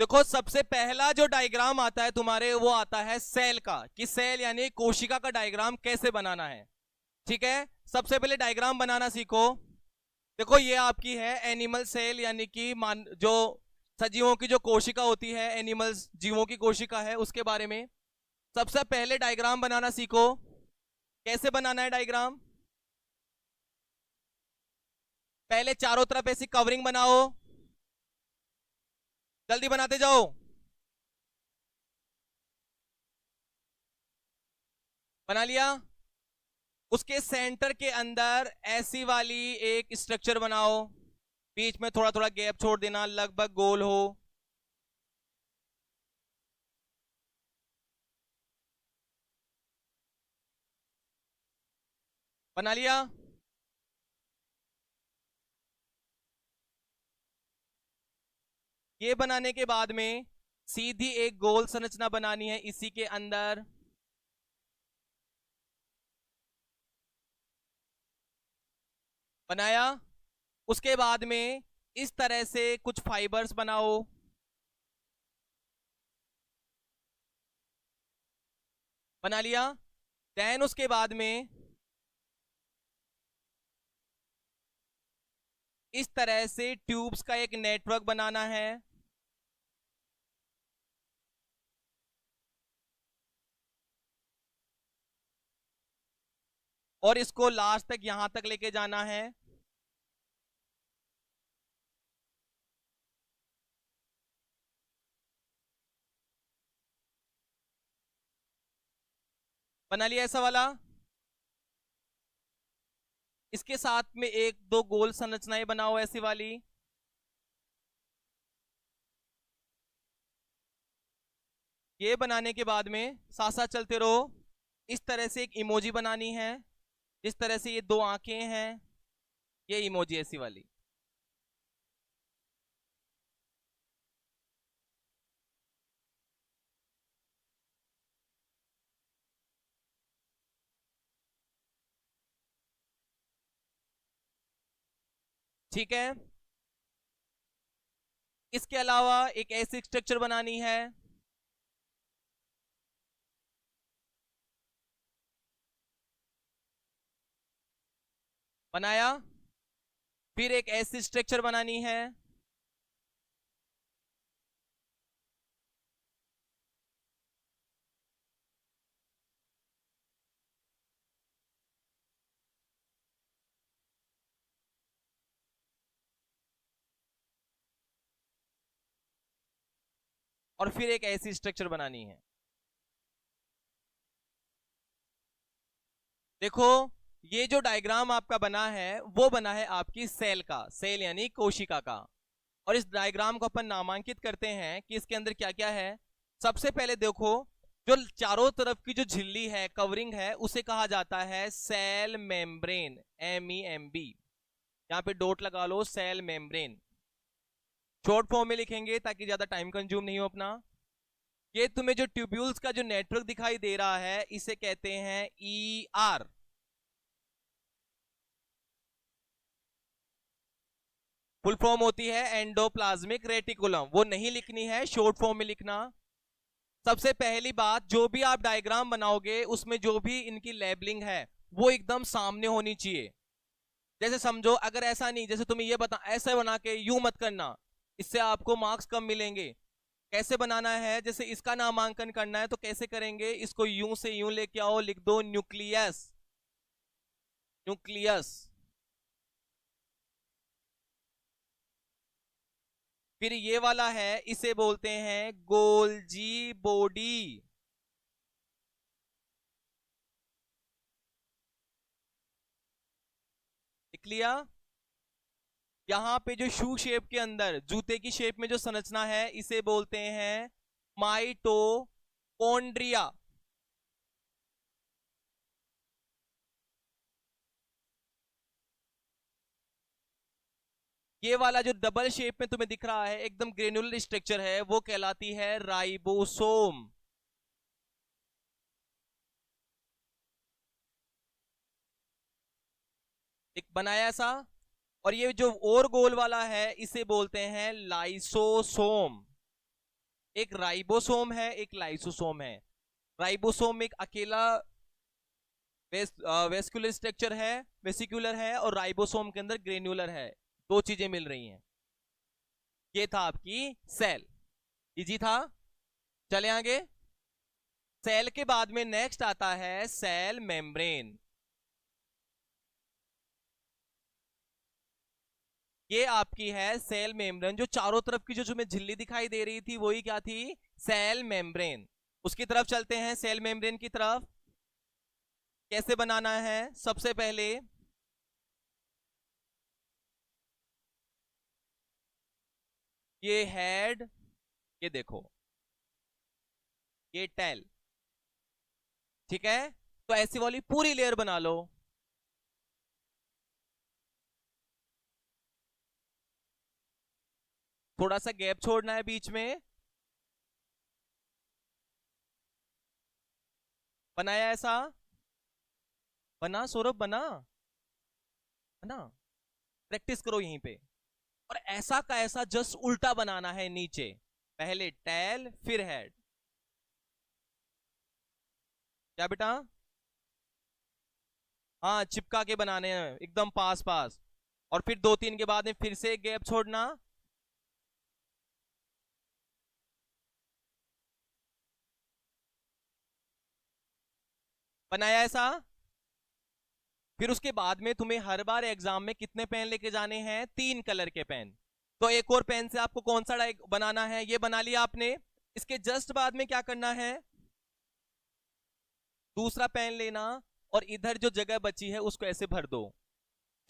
देखो, सबसे पहला जो डायग्राम आता है तुम्हारे, वो आता है सेल का, कि सेल यानी कोशिका का डायग्राम कैसे बनाना है। ठीक है, सबसे पहले डायग्राम बनाना सीखो। देखो, ये आपकी है एनिमल सेल, यानी कि जो सजीवों की जो कोशिका होती है, एनिमल्स जीवों की कोशिका है, उसके बारे में सबसे पहले डायग्राम बनाना सीखो। कैसे बनाना है डायग्राम? पहले चारों तरफ ऐसी कवरिंग बनाओ, जल्दी बनाते जाओ। बना लिया? उसके सेंटर के अंदर ऐसी वाली एक स्ट्रक्चर बनाओ, बीच में थोड़ा थोड़ा गैप छोड़ देना, लगभग गोल हो। बना लिया? ये बनाने के बाद में सीधी एक गोल संरचना बनानी है इसी के अंदर। बनाया? उसके बाद में इस तरह से कुछ फाइबर्स बनाओ। बना लिया? देन उसके बाद में इस तरह से ट्यूब्स का एक नेटवर्क बनाना है। और इसको लास्ट तक यहां तक लेके जाना है। बना लिया ऐसा वाला? इसके साथ में एक दो गोल संरचनाएं बनाओ ऐसी वाली। ये बनाने के बाद में साथ साथ चलते रहो। इस तरह से एक इमोजी बनानी है, जिस तरह से ये दो आंखें हैं, ये इमोजी ऐसी वाली। ठीक है, इसके अलावा एक ऐसी स्ट्रक्चर बनानी है। बनाया? फिर एक ऐसी स्ट्रक्चर बनानी है। और फिर एक ऐसी स्ट्रक्चर बनानी है। देखो, ये जो डायग्राम आपका बना है वो बना है आपकी सेल का, सेल यानी कोशिका का। और इस डायग्राम को अपन नामांकित करते हैं कि इसके अंदर क्या क्या है। सबसे पहले देखो, जो चारों तरफ की जो झिल्ली है, कवरिंग है, उसे कहा जाता है सेल मेम्ब्रेन, MEMB। यहाँ पे डॉट लगा लो, सेल मेम्ब्रेन। शॉर्ट फॉर्म में लिखेंगे ताकि ज्यादा टाइम कंज्यूम नहीं हो अपना। ये तुम्हें जो ट्यूब्यूल्स का जो नेटवर्क दिखाई दे रहा है, इसे कहते हैं ER। फुल फॉर्म होती है एंडोप्लाज्मिक रेटिकुलम, वो नहीं लिखनी है, शॉर्ट फॉर्म में लिखना। सबसे पहली बात, जो भी आप डायग्राम बनाओगे उसमें जो भी इनकी लेबलिंग है वो एकदम सामने होनी चाहिए। जैसे समझो, अगर ऐसा नहीं, जैसे तुम्हें ये बता, ऐसे बना के यूं मत करना, इससे आपको मार्क्स कम मिलेंगे। कैसे बनाना है, जैसे इसका नामांकन करना है तो कैसे करेंगे, इसको यूं से यूं लेके आओ, लिख दो न्यूक्लियस, न्यूक्लियस। फिर ये वाला है, इसे बोलते हैं गोल्जी बॉडी। लिख लिया? यहां पे जो शू शेप के अंदर, जूते की शेप में जो संरचना है, इसे बोलते हैं माइटोकॉन्ड्रिया। ये वाला जो डबल शेप में तुम्हें दिख रहा है एकदम ग्रेनुलर स्ट्रक्चर है, वो कहलाती है राइबोसोम। एक बनाया ऐसा। और ये जो और गोल वाला है इसे बोलते हैं लाइसोसोम। एक राइबोसोम है, एक लाइसोसोम है। राइबोसोम एक अकेला वेस्कुलर स्ट्रक्चर है, वेसिकुलर है, और राइबोसोम के अंदर ग्रेन्युलर है। दो चीजें मिल रही हैं। ये था आपकी सेल। इजी था। चले आगे। सेल के बाद में नेक्स्ट आता है सेल मेम्ब्रेन। ये आपकी है सेल मेम्ब्रेन। जो चारों तरफ की जो तुम्हें झिल्ली दिखाई दे रही थी वही क्या थी? Cell membrane. उसकी तरफ चलते हैं, सेल मेम्ब्रेन की तरफ। कैसे बनाना है? सबसे पहले ये हेड, ये देखो ये टेल, ठीक है। तो ऐसी वाली पूरी लेयर बना लो। थोड़ा सा गैप छोड़ना है बीच में। बनाया ऐसा? बना सौरभ, बना। बना। प्रैक्टिस करो यहीं पे। और ऐसा का ऐसा जस्ट उल्टा बनाना है नीचे। पहले टेल फिर हेड। क्या बेटा? हाँ, चिपका के बनाने हैं एकदम पास पास। और फिर दो तीन के बाद में फिर से गैप छोड़ना। बनाया ऐसा? फिर उसके बाद में तुम्हें हर बार एग्जाम में कितने पेन लेके जाने हैं? 3 कलर के पेन। तो एक और पेन से आपको कौन सा बनाना है? ये बना लिया आपने। इसके जस्ट बाद में क्या करना है? दूसरा पेन लेना और इधर जो जगह बची है उसको ऐसे भर दो,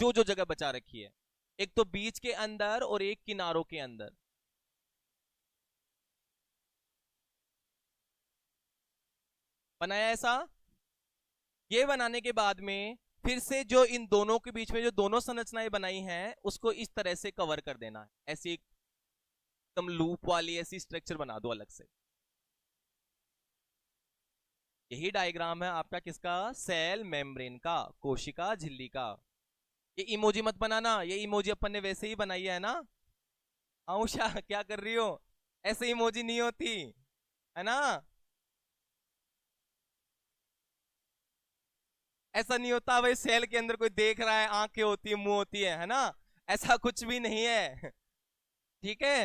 जो जो जगह बचा रखी है। एक तो बीच के अंदर और एक किनारों के अंदर। बनाया ऐसा? ये बनाने के बाद में फिर से जो इन दोनों के बीच में जो दोनों संरचनाएं बनाई हैं उसको इस तरह से कवर कर देना है। ऐसी एकदम लूप वाली ऐसी स्ट्रक्चर बना दो अलग से। यही डायग्राम है आपका किसका? सेल मेम्ब्रेन का, कोशिका झिल्ली का। ये इमोजी मत बनाना, ये इमोजी अपन ने वैसे ही बनाई है ना। आउषा क्या कर रही हो? ऐसे इमोजी नहीं होती है ना। ऐसा नहीं होता भाई सेल के अंदर कोई देख रहा है, आंखें होती है, मुंह होती है ना। ऐसा कुछ भी नहीं है। ठीक है।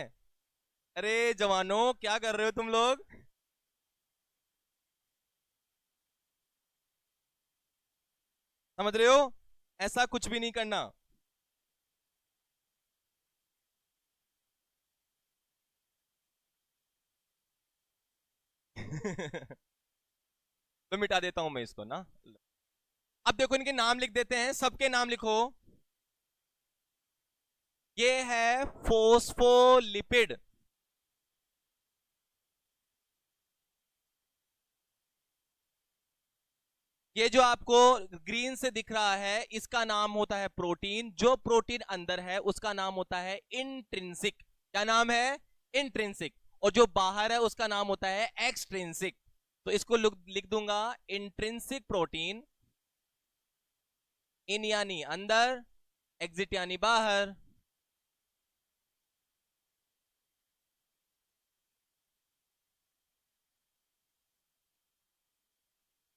अरे जवानों क्या कर रहे हो तुम लोग? समझ रहे हो? ऐसा कुछ भी नहीं करना। तो मिटा देता हूं मैं इसको ना। अब देखो इनके नाम लिख देते हैं, सबके नाम लिखो। ये है फोस्फोलिपिड। ये जो आपको ग्रीन से दिख रहा है इसका नाम होता है प्रोटीन। जो प्रोटीन अंदर है उसका नाम होता है इंट्रिंसिक। क्या नाम है? इंट्रिंसिक। और जो बाहर है उसका नाम होता है एक्सट्रिंसिक। तो इसको लिख दूंगा इंट्रिंसिक प्रोटीन। इन यानी अंदर, एग्जिट यानी बाहर।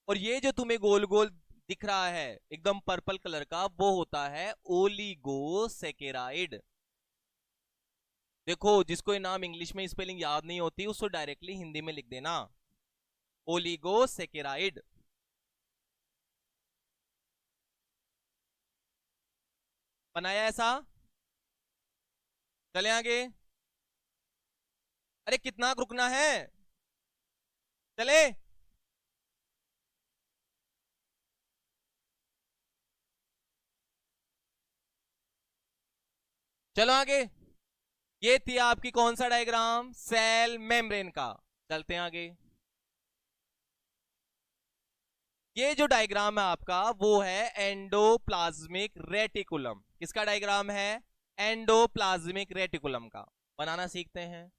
और ये जो तुम्हें गोल गोल दिख रहा है एकदम पर्पल कलर का, वो होता है ओलिगोसेकेराइड। देखो जिसको ये नाम इंग्लिश में स्पेलिंग याद नहीं होती उसको डायरेक्टली हिंदी में लिख देना, ओलिगोसेकेराइड। बनाया ऐसा? चले आगे। अरे कितना रुकना है? चले। चलो आगे। ये थी आपकी कौन सा डायग्राम? सेल मेम्ब्रेन का। चलते हैं आगे। ये जो डायग्राम है आपका वो है एंडोप्लाज्मिक रेटिकुलम। किसका डायग्राम है? एंडोप्लाज्मिक रेटिकुलम का। बनाना सीखते हैं।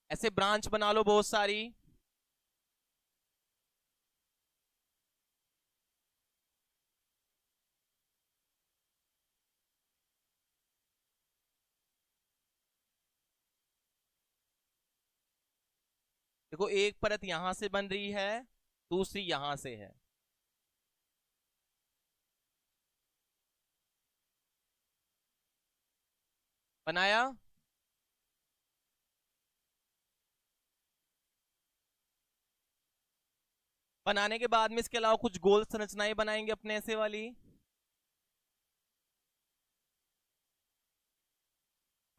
ऐसे ब्रांच बना लो बहुत सारी। देखो एक परत यहां से बन रही है, दूसरी यहां से है। बनाया। बनाने के बाद में इसके अलावा कुछ गोल संरचनाएं बनाएंगे अपने ऐसे वाली।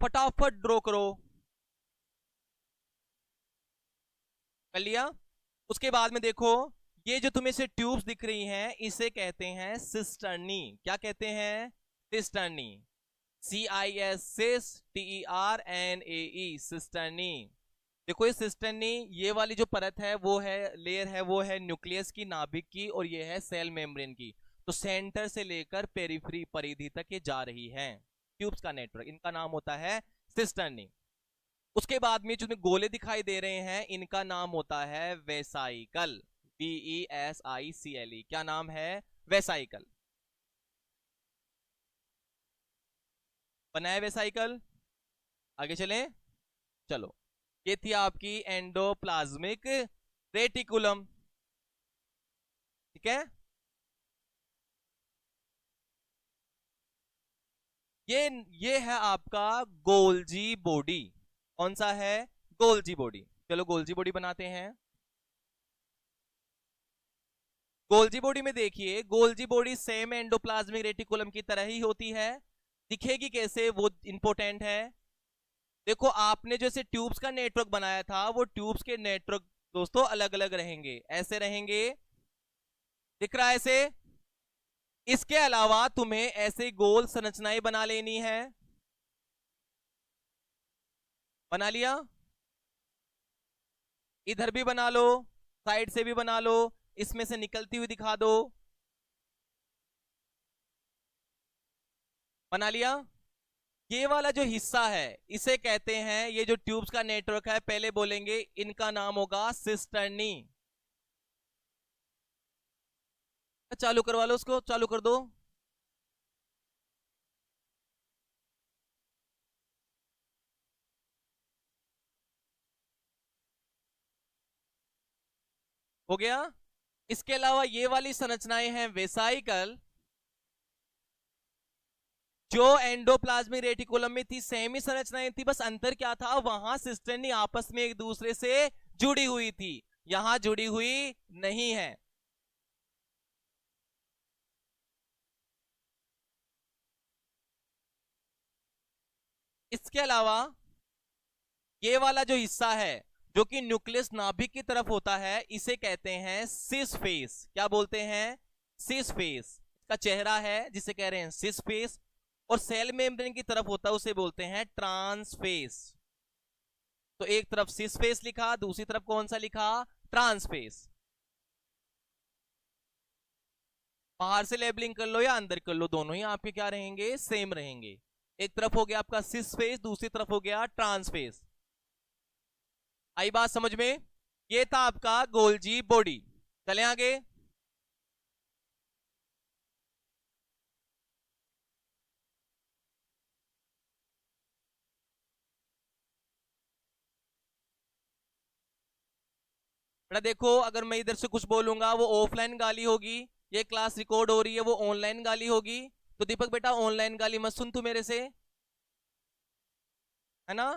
फटाफट ड्रॉ करो। कर लिया। उसके बाद में देखो, ये जो तुम्हें से ट्यूब्स दिख रही हैं इसे कहते हैं सिस्टर्नी। क्या कहते हैं? सिस्टर्नी। CIS, सिस, TERNAE, सिस्टर्नी। देखो ये सिस्टर्नी, ये वाली जो परत है वो है, लेयर है, वो है न्यूक्लियस की, नाभिक की, और ये है सेल मेम्ब्रेन की। तो सेंटर से लेकर पेरिफेरी, परिधि तक ये जा रही है ट्यूब्स का नेटवर्क, इनका नाम होता है सिस्टर्नी। उसके बाद में जो गोले दिखाई दे रहे हैं इनका नाम होता है वेसाइकल। VESICLE। क्या नाम है? वेसाइकल। बनाए वेसाइकल। आगे चलें। चलो, ये थी आपकी एंडोप्लाज्मिक रेटिकुलम। ठीक है। ये है आपका गोल्जी बॉडी। कौन सा है? Golgi body. चलो गोल्जी बॉडी बनाते हैं। गोल्जी बॉडी में देखिए, Golgi body same endoplasmic reticulum की तरह ही होती है। दिखेगी कैसे वो इंपॉर्टेंट है। देखो आपने जैसे ट्यूब्स का नेटवर्क बनाया था, वो ट्यूब्स के नेटवर्क दोस्तों अलग अलग रहेंगे, ऐसे रहेंगे। दिख रहा है ऐसे? इसके अलावा तुम्हें ऐसे गोल संरचनाएं बना लेनी है। बना लिया। इधर भी बना लो, साइड से भी बना लो, इसमें से निकलती हुई दिखा दो। बना लिया। ये वाला जो हिस्सा है इसे कहते हैं, ये जो ट्यूब्स का नेटवर्क है, पहले बोलेंगे इनका नाम होगा सिस्टर्नी। चालू करवा लो, उसको चालू कर दो। हो गया। इसके अलावा ये वाली संरचनाएं हैं वेसाइकल, जो एंडोप्लाज्मिक रेटिकुलम में थी सेम ही संरचनाएं थी, बस अंतर क्या था, वहां सिस्टर्नी आपस में एक दूसरे से जुड़ी हुई थी, यहां जुड़ी हुई नहीं है। इसके अलावा ये वाला जो हिस्सा है जो कि न्यूक्लियस नाभिक की तरफ होता है इसे कहते हैं सिस फेस। क्या बोलते हैं? Cis face. इसका चेहरा है जिसे कह रहे हैं सिस फेस, और सेल मेम्ब्रेन की तरफ होता है उसे बोलते हैं ट्रांसफेस। तो एक तरफ सिस फेस लिखा, दूसरी तरफ कौन सा लिखा? ट्रांसफेस। बाहर से लेबलिंग कर लो या अंदर कर लो, दोनों ही आपके क्या रहेंगे? सेम रहेंगे। एक तरफ हो गया आपका सिस फेस, दूसरी तरफ हो गया ट्रांसफेस। आई बात समझ में? ये था आपका गोल्जी बॉडी। चले आगे। बेटा देखो, अगर मैं इधर से कुछ बोलूंगा वो ऑफलाइन गाली होगी, ये क्लास रिकॉर्ड हो रही है वो ऑनलाइन गाली होगी। तो दीपक बेटा ऑनलाइन गाली मत सुन तू मेरे से, है ना?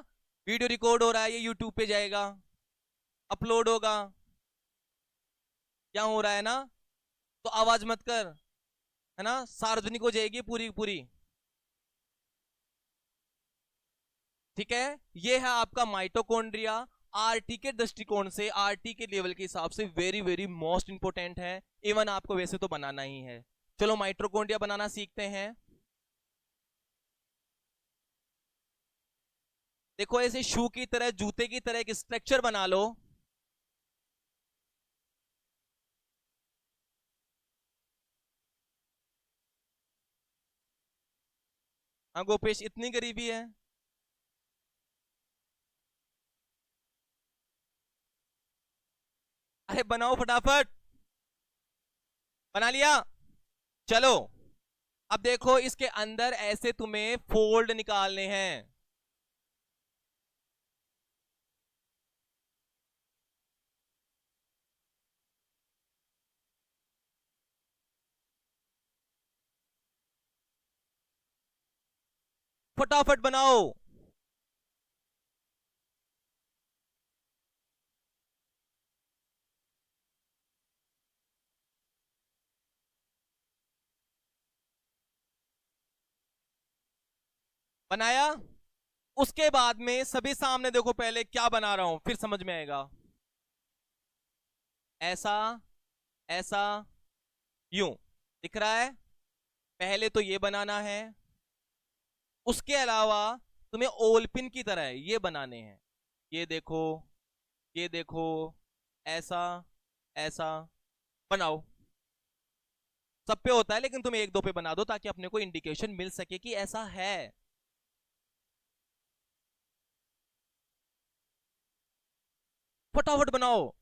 वीडियो रिकॉर्ड हो रहा है, ये यूट्यूब पे जाएगा, अपलोड होगा, क्या हो रहा है ना? तो आवाज मत कर, है ना? सार्वजनिक हो जाएगी पूरी पूरी। ठीक है। ये है आपका माइटोकॉन्ड्रिया। आरटी के दृष्टिकोण से, आरटी के लेवल के हिसाब से वेरी वेरी मोस्ट इंपोर्टेंट है। इवन आपको वैसे तो बनाना ही है। चलो माइटोकॉन्ड्रिया बनाना सीखते हैं। देखो ऐसे शू की तरह, जूते की तरह एक स्ट्रक्चर बना लो। हाँ गोपेश, इतनी गरीबी है? अरे बनाओ फटाफट। बना लिया? चलो अब देखो इसके अंदर ऐसे तुम्हें फोल्ड निकालने हैं। फटाफट बनाओ। बनाया? उसके बाद में सभी सामने देखो पहले क्या बना रहा हूं, फिर समझ में आएगा। ऐसा, ऐसा, यूं दिख रहा है। पहले तो ये बनाना है। उसके अलावा तुम्हें ओलपिन की तरह ये बनाने हैं। ये देखो, ये देखो, ऐसा, ऐसा बनाओ। सब पे होता है लेकिन तुम एक दो पे बना दो ताकि अपने को इंडिकेशन मिल सके कि ऐसा है। फटाफट बनाओ।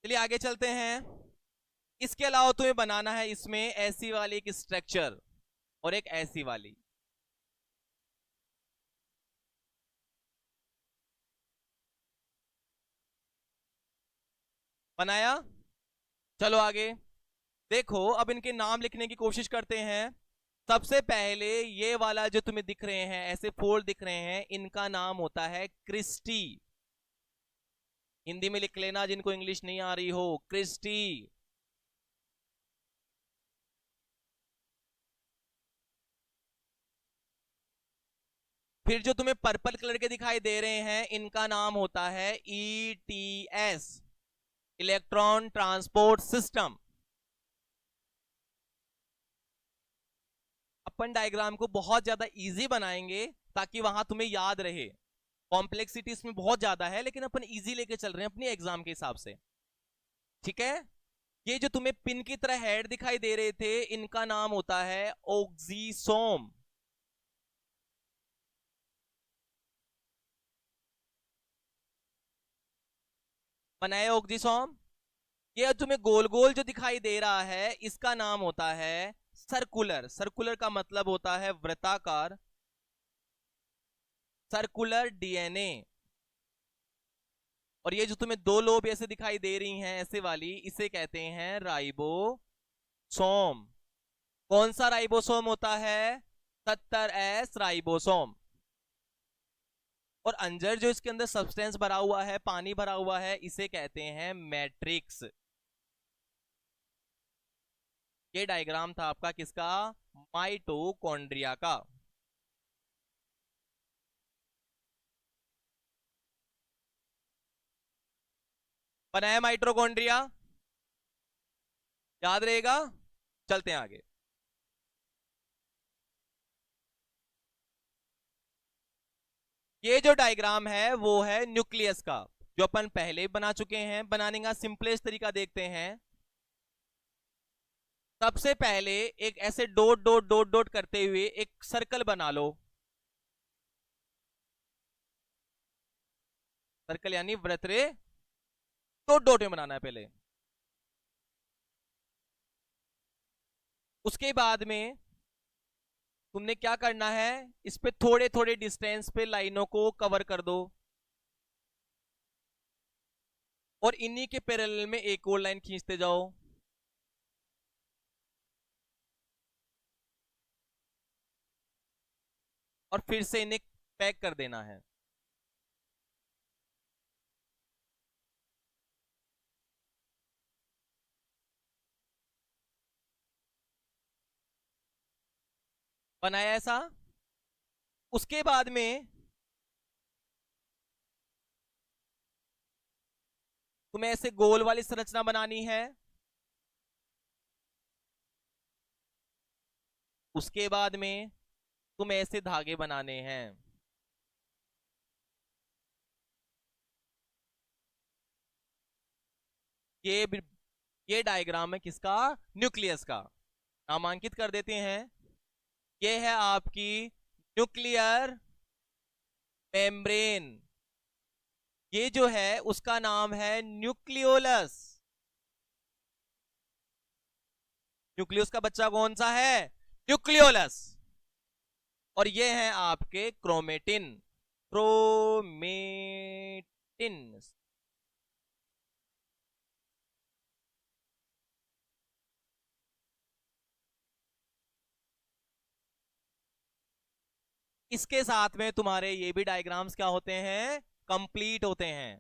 चलिए आगे चलते हैं। इसके अलावा तुम्हें बनाना है इसमें ऐसी वाली एक स्ट्रक्चर और एक ऐसी वाली। बनाया? चलो आगे देखो, अब इनके नाम लिखने की कोशिश करते हैं। सबसे पहले ये वाला जो तुम्हें दिख रहे हैं, ऐसे फोल्ड दिख रहे हैं, इनका नाम होता है क्रिस्टी। हिंदी में लिख लेना जिनको इंग्लिश नहीं आ रही हो, क्रिस्टी। फिर जो तुम्हें पर्पल कलर के दिखाई दे रहे हैं, इनका नाम होता है ईटीएस, इलेक्ट्रॉन ट्रांसपोर्ट सिस्टम। अपन डायग्राम को बहुत ज्यादा इजी बनाएंगे ताकि वहां तुम्हें याद रहे। कॉम्प्लेक्सिटी इसमें बहुत ज्यादा है लेकिन अपन इजी लेके चल रहे हैं अपनी एग्जाम के हिसाब से। ठीक है? ये जो तुम्हें पिन की तरह हेड दिखाई दे रहे थे, इनका नाम होता है ऑक्सीसोम। बनाए ऑक्सीसोम? ये तुम्हें गोल गोल जो दिखाई दे रहा है, इसका नाम होता है सर्कुलर। सर्कुलर का मतलब होता है वृत्ताकार, सर्कुलर डीएनए। और ये जो तुम्हें दो लोब ऐसे दिखाई दे रही हैं, ऐसे वाली, इसे कहते हैं राइबोसोम। कौन सा राइबोसोम होता है? 70S ribosome. और अंजर जो इसके अंदर सब्सटेंस भरा हुआ है, पानी भरा हुआ है, इसे कहते हैं मैट्रिक्स। ये डायग्राम था आपका किसका? माइटोकॉन्ड्रिया का। बनाया माइटोकॉन्ड्रिया? याद रहेगा? चलते हैं आगे। ये जो डायग्राम है वो है न्यूक्लियस का, जो अपन पहले बना चुके हैं। बनाने का सिंपलेस्ट तरीका देखते हैं। सबसे पहले एक ऐसे डॉट डॉट डॉट डॉट करते हुए एक सर्कल बना लो। सर्कल यानी वृत्त रे, डॉट डॉट में बनाना है पहले। उसके बाद में तुमने क्या करना है, इस पे थोड़े थोड़े डिस्टेंस पे लाइनों को कवर कर दो। और इन्हीं के पैरेलल में एक और लाइन खींचते जाओ। और फिर से इन्हें पैक कर देना है। बनाया ऐसा? उसके बाद में तुम्हें ऐसे गोल वाली संरचना बनानी है। उसके बाद में तुम्हें ऐसे धागे बनाने हैं। ये ये डायग्राम है किसका? न्यूक्लियस का। नामांकित कर देते हैं। ये है आपकी न्यूक्लियर मेम्ब्रेन। ये जो है उसका नाम है न्यूक्लियोलस। न्यूक्लियस का बच्चा कौन सा है? न्यूक्लियोलस। और ये है आपके क्रोमेटिन। क्रोमेटिन। इसके साथ में तुम्हारे ये भी डायग्राम्स क्या होते हैं? कंप्लीट होते हैं।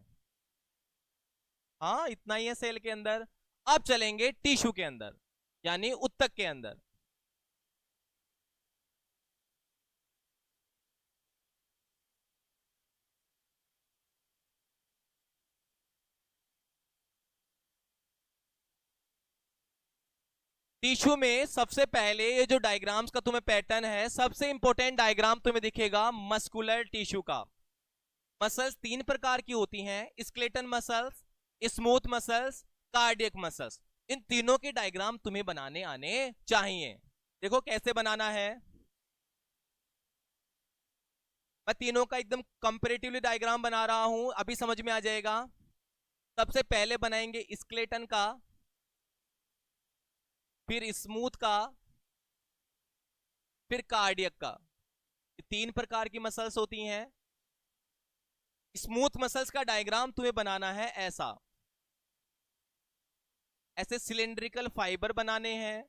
हाँ, इतना ही है सेल के अंदर। अब चलेंगे टिश्यू के अंदर, यानी उत्तक के अंदर। टिश्यू में सबसे पहले ये जो डायग्राम्स का तुम्हें पैटर्न है, सबसे इंपॉर्टेंट डायग्राम तुम्हें दिखेगा मस्कुलर टिश्यू का। मसल्स तीन प्रकार की होती हैं: skeleton muscles, smooth muscles, cardiac muscles. इन तीनों के डायग्राम तुम्हें बनाने आने चाहिए। देखो कैसे बनाना है। मैं तीनों का एकदम कंपैरेटिवली डायग्राम बना रहा हूं, अभी समझ में आ जाएगा। सबसे पहले बनाएंगे स्केलेटन का, फिर स्मूथ का, फिर कार्डियक का। तीन प्रकार की मसल्स होती हैं। स्मूथ मसल्स का डायग्राम तुम्हें बनाना है ऐसा। ऐसे सिलेंड्रिकल फाइबर बनाने हैं।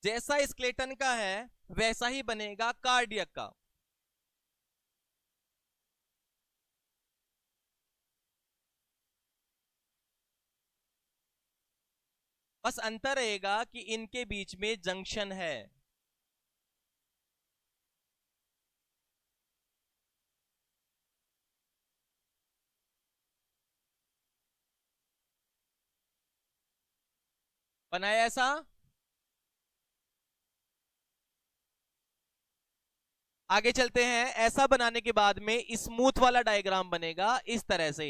जैसा स्केलेटन का है वैसा ही बनेगा कार्डियक का। बस अंतर रहेगा कि इनके बीच में जंक्शन है। बनाया ऐसा। आगे चलते हैं। ऐसा बनाने के बाद में स्मूथ वाला डायग्राम बनेगा इस तरह से।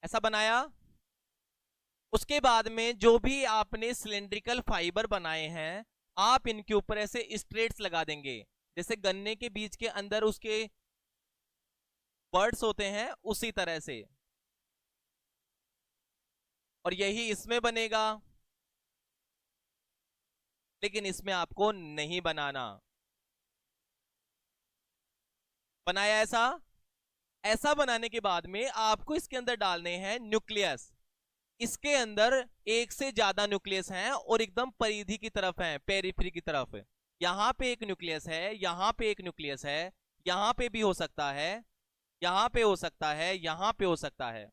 ऐसा बनाया। उसके बाद में जो भी आपने सिलेंड्रिकल फाइबर बनाए हैं, आप इनके ऊपर ऐसे स्ट्रेट्स लगा देंगे, जैसे गन्ने के बीज के अंदर उसके बर्ड्स होते हैं, उसी तरह से। और यही इसमें बनेगा, लेकिन इसमें आपको नहीं बनाना। बनाया ऐसा। ऐसा बनाने के बाद में आपको इसके अंदर डालने हैं न्यूक्लियस। इसके अंदर एक से ज्यादा न्यूक्लियस हैं और एकदम परिधि की तरफ हैं, पेरिफेरी की तरफ। यहां पे एक न्यूक्लियस है, यहां पे एक न्यूक्लियस है, यहां पे भी हो सकता है, यहां पे हो सकता है, यहां पे हो सकता है।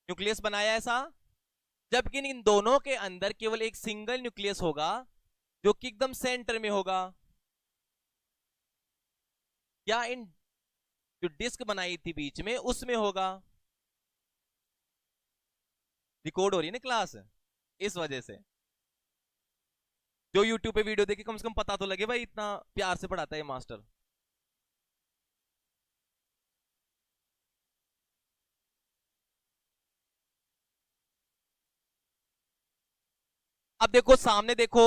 न्यूक्लियस बनाया ऐसा। जबकि इन दोनों के अंदर केवल एक सिंगल न्यूक्लियस होगा, जो कि एकदम सेंटर में होगा। या इन जो डिस्क बनाई थी बीच में उसमें होगा। रिकॉर्ड हो रही है ना क्लास, इस वजह से। जो यूट्यूब पे वीडियो देखे कम से कम पता तो लगे भाई इतना प्यार से पढ़ाता है मास्टर। अब देखो सामने देखो,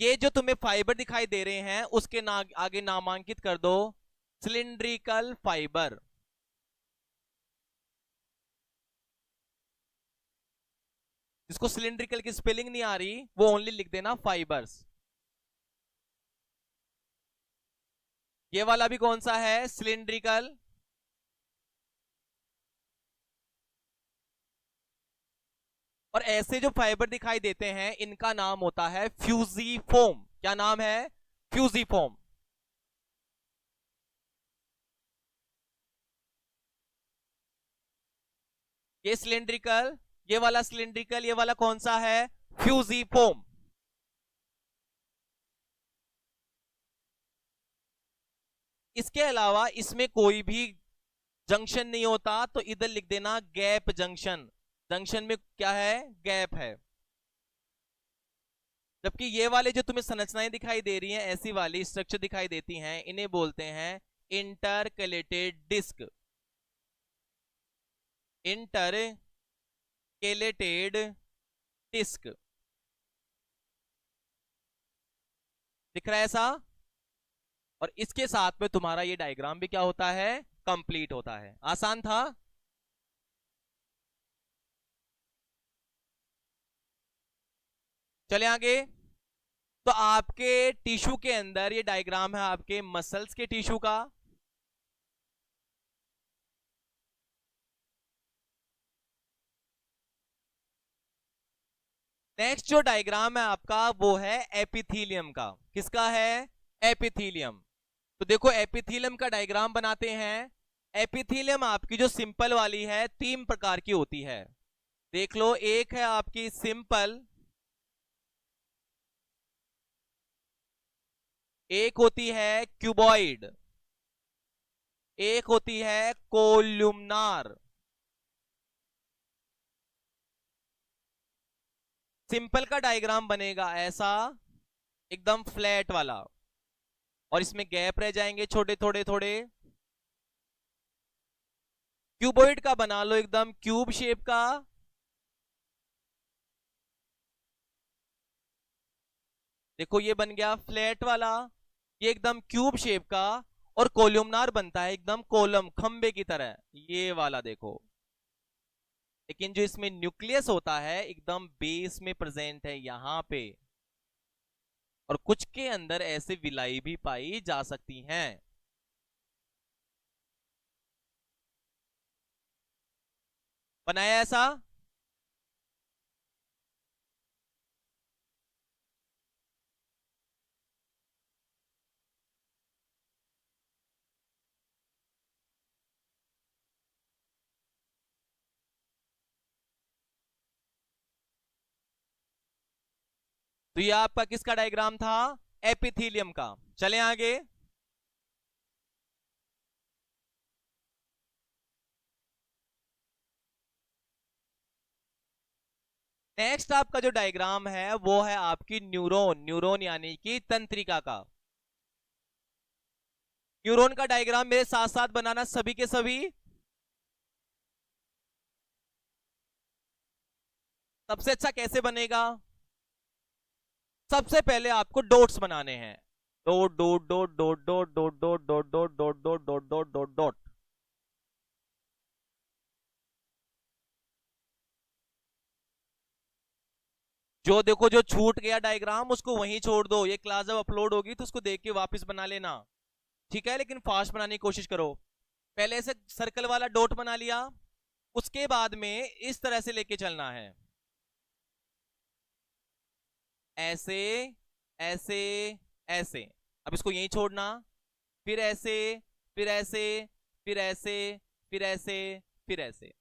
ये जो तुम्हें फाइबर दिखाई दे रहे हैं उसके आगे नामांकित कर दो सिलिंड्रिकल फाइबर। जिसको सिलिंड्रिकल की स्पेलिंग नहीं आ रही वो ओनली लिख देना फाइबर्स। ये वाला भी कौन सा है? सिलिंड्रिकल। और ऐसे जो फाइबर दिखाई देते हैं इनका नाम होता है फ्यूजीफोम। क्या नाम है? फ्यूजीफोम। ये सिलेंड्रिकल, ये वाला सिलेंड्रिकल, ये वाला कौन सा है? फ्यूजिफोम। इसके अलावा इसमें कोई भी जंक्शन नहीं होता, तो इधर लिख देना गैप जंक्शन। जंक्शन में क्या है? गैप है। जबकि ये वाले जो तुम्हें संरचनाएं दिखाई दे रही हैं, ऐसी वाली स्ट्रक्चर दिखाई देती हैं, इन्हें बोलते हैं इंटरकलेटेड डिस्क। इंटरकेलेटेड डिस्क दिख रहा है ऐसा? और इसके साथ में तुम्हारा ये डायग्राम भी क्या होता है? कंप्लीट होता है। आसान था। चले आगे। तो आपके टिश्यू के अंदर ये डायग्राम है आपके मसल्स के टिश्यू का। नेक्स्ट जो डायग्राम है आपका वो है एपिथीलियम का। किसका है? एपिथीलियम। तो देखो एपिथीलियम का डायग्राम बनाते हैं। एपिथीलियम आपकी जो सिंपल वाली है 3 प्रकार की होती है। देख लो, एक है आपकी सिंपल, एक होती है क्यूबॉइड, एक होती है कोल्यूमनार। सिंपल का डायग्राम बनेगा ऐसा, एकदम फ्लैट वाला, और इसमें गैप रह जाएंगे छोटे थोड़े थोड़े। क्यूबॉइड का बना लो एकदम क्यूब शेप का। देखो ये बन गया फ्लैट वाला, ये एकदम क्यूब शेप का। और कोल्यूमनार बनता है एकदम कॉलम, खंबे की तरह, ये वाला देखो। लेकिन जो इसमें न्यूक्लियस होता है एकदम बेस में प्रेजेंट है यहां पे। और कुछ के अंदर ऐसे विलाई भी पाई जा सकती हैं। बनाया ऐसा? तो ये आपका किसका डायग्राम था? एपिथीलियम का। चले आगे। नेक्स्ट आपका जो डायग्राम है वो है आपकी न्यूरॉन, न्यूरॉन यानी कि तंत्रिका का। न्यूरॉन का डायग्राम मेरे साथ साथ बनाना सभी के सभी। सबसे अच्छा कैसे बनेगा? सबसे पहले आपको डॉट्स बनाने हैं। Dot dot dot dot dot dot dot dot dot dot dot dot dot dot dot. जो देखो जो छूट गया डायग्राम उसको वहीं छोड़ दो, ये क्लास जब अपलोड होगी तो उसको देख के वापस बना लेना। ठीक है, लेकिन फास्ट बनाने की कोशिश करो। पहले से सर्कल वाला डॉट बना लिया, उसके बाद में इस तरह से लेके चलना है, ऐसे ऐसे ऐसे। अब इसको यहीं छोड़ना, फिर ऐसे, फिर ऐसे, फिर ऐसे, फिर ऐसे, फिर ऐसे।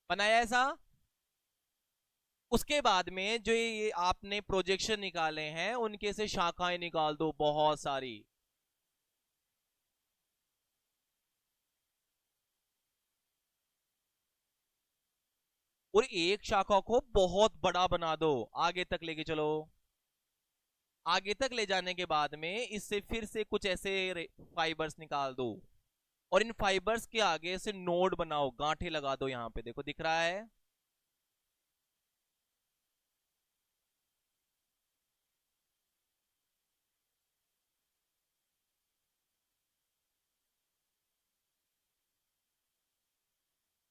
बनाया ऐसा? उसके बाद में जो ये आपने प्रोजेक्शन निकाले हैं उनके से शाखाएं निकाल दो बहुत सारी। और एक शाखा को बहुत बड़ा बना दो, आगे तक लेके चलो। आगे तक ले जाने के बाद में इससे फिर से कुछ ऐसे फाइबर्स निकाल दो। और इन फाइबर्स के आगे से नोड बनाओ, गांठे लगा दो। यहां पे देखो दिख रहा है?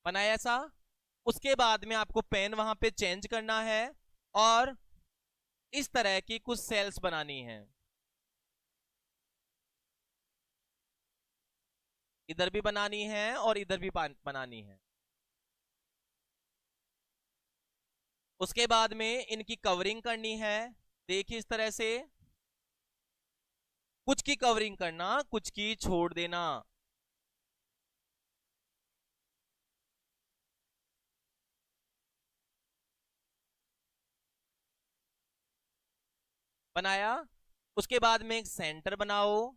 बनाया ऐसा? उसके बाद में आपको पेन वहां पे चेंज करना है, और इस तरह की कुछ सेल्स बनानी है। इधर भी बनानी है और इधर भी बनानी है। उसके बाद में इनकी कवरिंग करनी है। देखिए इस तरह से। कुछ की कवरिंग करना, कुछ की छोड़ देना। बनाया, उसके बाद में एक सेंटर बनाओ,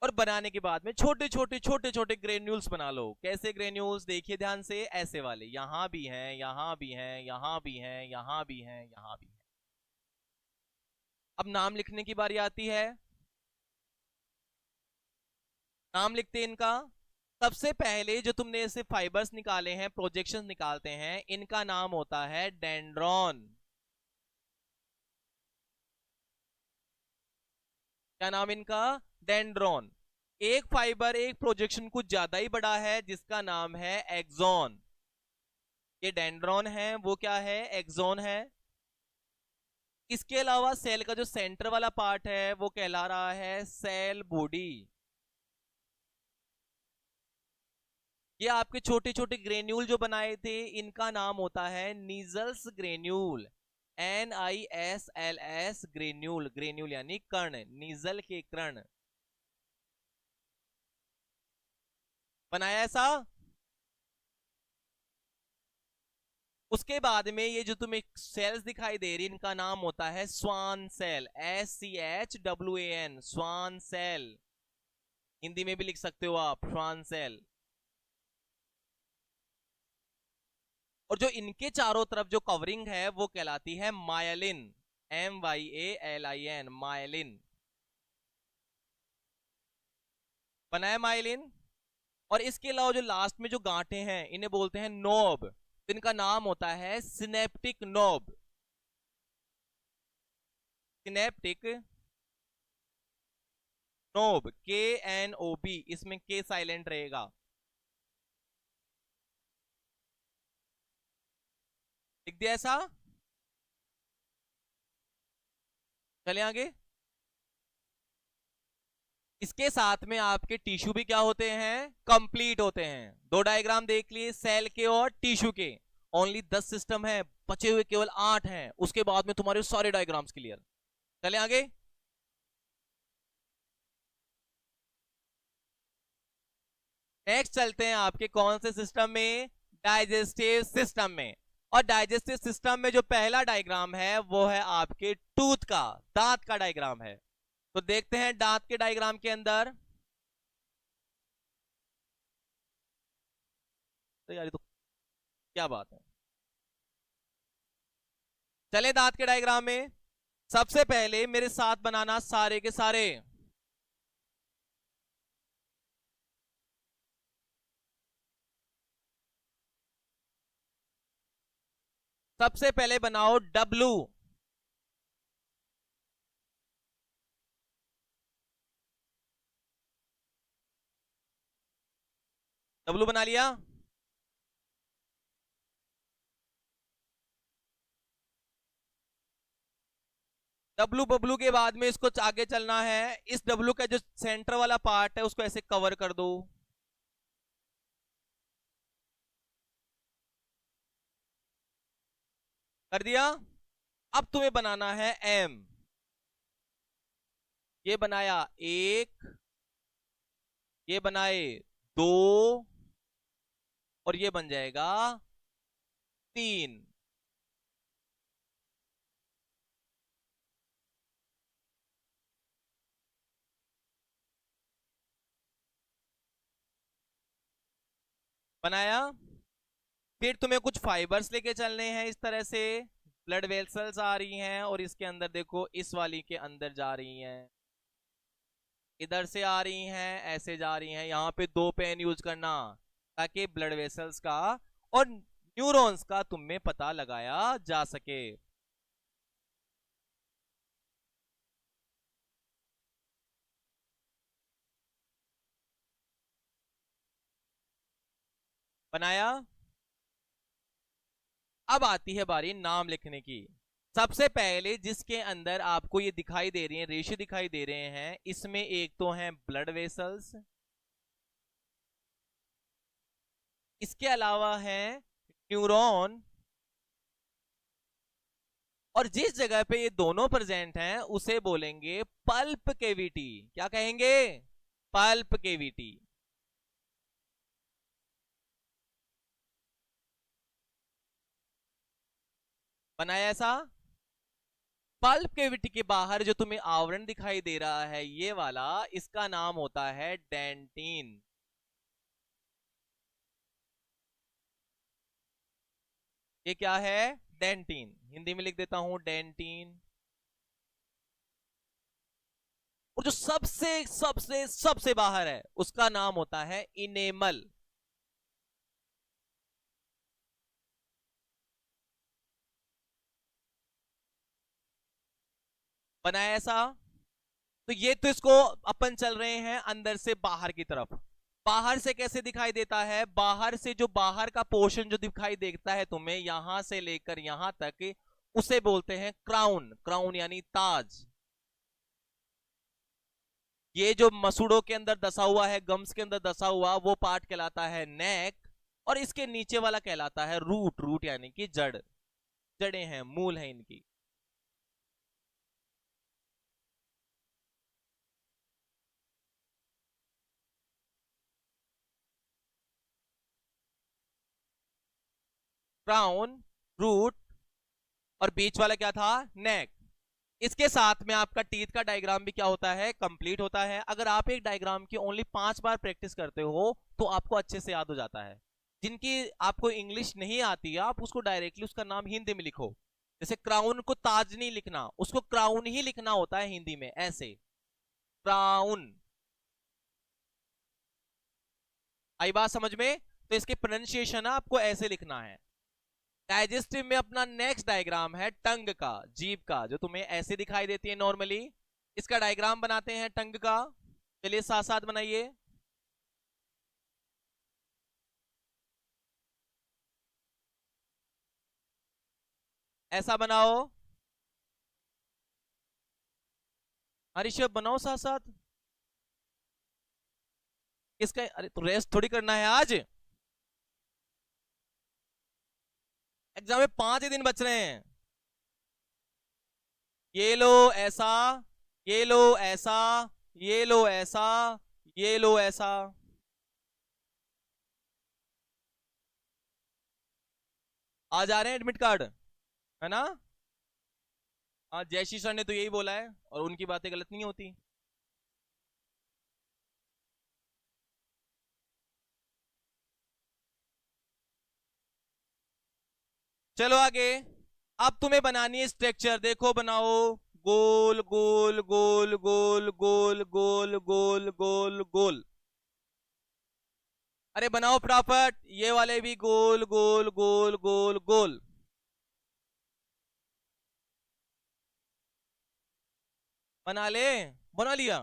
और बनाने के बाद में छोटे छोटे छोटे छोटे ग्रेन्यूल्स बना लो। कैसे ग्रेन्यूल्स, देखिए ध्यान से, ऐसे वाले, यहां भी हैं, यहां भी हैं, यहां भी हैं, यहां भी हैं, यहां भी हैं। अब नाम लिखने की बारी आती है। नाम लिखते हैं इनका। सबसे पहले जो तुमने ऐसे फाइबर्स निकाले हैं, प्रोजेक्शंस निकालते हैं, इनका नाम होता है डेंड्रॉन। क्या नाम इनका? डेंड्रॉन। एक फाइबर एक प्रोजेक्शन कुछ ज्यादा ही बड़ा है, जिसका नाम है एक्सॉन। ये डेंड्रॉन है, वो क्या है? एक्सॉन है। इसके अलावा सेल का जो सेंटर वाला पार्ट है वो कहला रहा है सेल बॉडी। ये आपके छोटे छोटे ग्रेन्यूल जो बनाए थे, इनका नाम होता है नीजल्स ग्रेन्यूल। NISLS granule. ग्रेन्यूल यानी कर्ण, नीजल के कर्ण। बनाया ऐसा। उसके बाद में ये जो तुम्हें सेल्स दिखाई दे रही, इनका नाम होता है Schwann cell. SCHWAN, Schwann cell. Hindi में भी लिख सकते हो आप, स्वान सेल। और जो इनके चारों तरफ जो कवरिंग है वो कहलाती है मायलिन। MYALIN, myelin. बनाया मायलिन। और इसके अलावा जो लास्ट में जो गांठें हैं, इन्हें बोलते हैं नोब। तो इनका नाम होता है synaptic knob. Synaptic knob, KNOB, इसमें के साइलेंट रहेगा। लिख दिया ऐसा। चले आगे। इसके साथ में आपके टिश्यू भी क्या होते हैं? कंप्लीट होते हैं। दो डायग्राम देख लिए, सेल के और टिश्यू के। ओनली 10 सिस्टम है, बचे हुए केवल 8 हैं। उसके बाद में तुम्हारे सारे डायग्राम्स क्लियर। चले आगे। नेक्स्ट चलते हैं आपके कौन से सिस्टम में? डाइजेस्टिव सिस्टम में। और डाइजेस्टिव सिस्टम में जो पहला डायग्राम है वो है आपके टूथ का, दांत का डायग्राम है। तो देखते हैं दांत के डायग्राम के अंदर। तो यार ये तो क्या बात है। चले दांत के डायग्राम में। सबसे पहले मेरे साथ बनाना सारे के सारे। सबसे पहले बनाओ डब्लू। डब्लू बना लिया। डब्लू बब्लू के बाद में इसको आगे चलना है। इस डब्लू का जो सेंटर वाला पार्ट है उसको ऐसे कवर कर दो। कर दिया। अब तुम्हें बनाना है एम। ये बनाया एक, ये बनाए दो, और ये बन जाएगा तीन। बनाया। फिर तुम्हें कुछ फाइबर्स लेके चलने हैं इस तरह से। ब्लड वेसल्स आ रही हैं और इसके अंदर देखो, इस वाली के अंदर जा रही हैं, इधर से आ रही हैं, ऐसे जा रही हैं। यहाँ पे दो पेन यूज करना, ताकि ब्लड वेसल्स का और न्यूरॉन्स का तुम्हें पता लगाया जा सके। बनाया। अब आती है बारी नाम लिखने की। सबसे पहले जिसके अंदर आपको ये दिखाई दे रही है, रेशे दिखाई दे रहे हैं, इसमें एक तो है ब्लड वेसल्स, इसके अलावा है न्यूरॉन, और जिस जगह पे ये दोनों प्रेजेंट हैं उसे बोलेंगे पल्प केविटी। क्या कहेंगे? Pulp cavity. बनाया ऐसा। पल्प केविटी के बाहर जो तुम्हें आवरण दिखाई दे रहा है ये वाला, इसका नाम होता है डेंटिन। ये क्या है? डेंटिन। हिंदी में लिख देता हूं डेंटिन। और जो सबसे सबसे सबसे बाहर है उसका नाम होता है इनेमल। बनाया ऐसा। तो ये तो इसको अपन चल रहे हैं अंदर से बाहर की तरफ। बाहर से कैसे दिखाई देता है? बाहर से जो बाहर का पोर्शन जो दिखाई देता है तुम्हें यहां से लेकर यहां तक, उसे बोलते हैं क्राउन। क्राउन यानी ताज। ये जो मसूड़ों के अंदर दसा हुआ है, गम्स के अंदर दसा हुआ, वो पार्ट कहलाता है नेक। और इसके नीचे वाला कहलाता है रूट। रूट यानी कि जड़। जड़ें हैं, मूल है इनकी। क्राउन, रूट, और बीच वाला क्या था? नेक। इसके साथ में आपका टीथ का डायग्राम भी क्या होता है? कंप्लीट होता है। अगर आप एक डायग्राम की ओनली 5 बार प्रैक्टिस करते हो तो आपको अच्छे से याद हो जाता है। जिनकी आपको इंग्लिश नहीं आती है आप उसको डायरेक्टली उसका नाम हिंदी में लिखो। जैसे क्राउन को ताज नहीं लिखना, उसको क्राउन ही लिखना होता है हिंदी में, ऐसे क्राउन। आई बात समझ में? तो इसके प्रोनाउंसिएशन आपको ऐसे लिखना है। डाइजेस्टिव में अपना नेक्स्ट डायग्राम है टंग का, जीभ का, जो तुम्हें ऐसे दिखाई देती है नॉर्मली। इसका डायग्राम बनाते हैं टंग का। चलिए साथ साथ बनाइए। ऐसा बनाओ। ऋषभ बनाओ साथ साथ। किसका? अरे तो रेस्ट थोड़ी करना है आज, एग्जाम में 5 ही दिन बच रहे हैं। ये लो ऐसा, ये लो ऐसा, ये लो ऐसा, ये लो ऐसा। आ जा रहे हैं एडमिट कार्ड, है ना? हाँ, जयश्री सर ने तो यही बोला है और उनकी बातें गलत नहीं होती। चलो आगे। अब तुम्हें बनानी है स्ट्रक्चर। देखो बनाओ। गोल गोल गोल गोल गोल गोल गोल गोल गोल। अरे बनाओ फटाफट। ये वाले भी गोल गोल गोल गोल गोल। बना ले। बना लिया।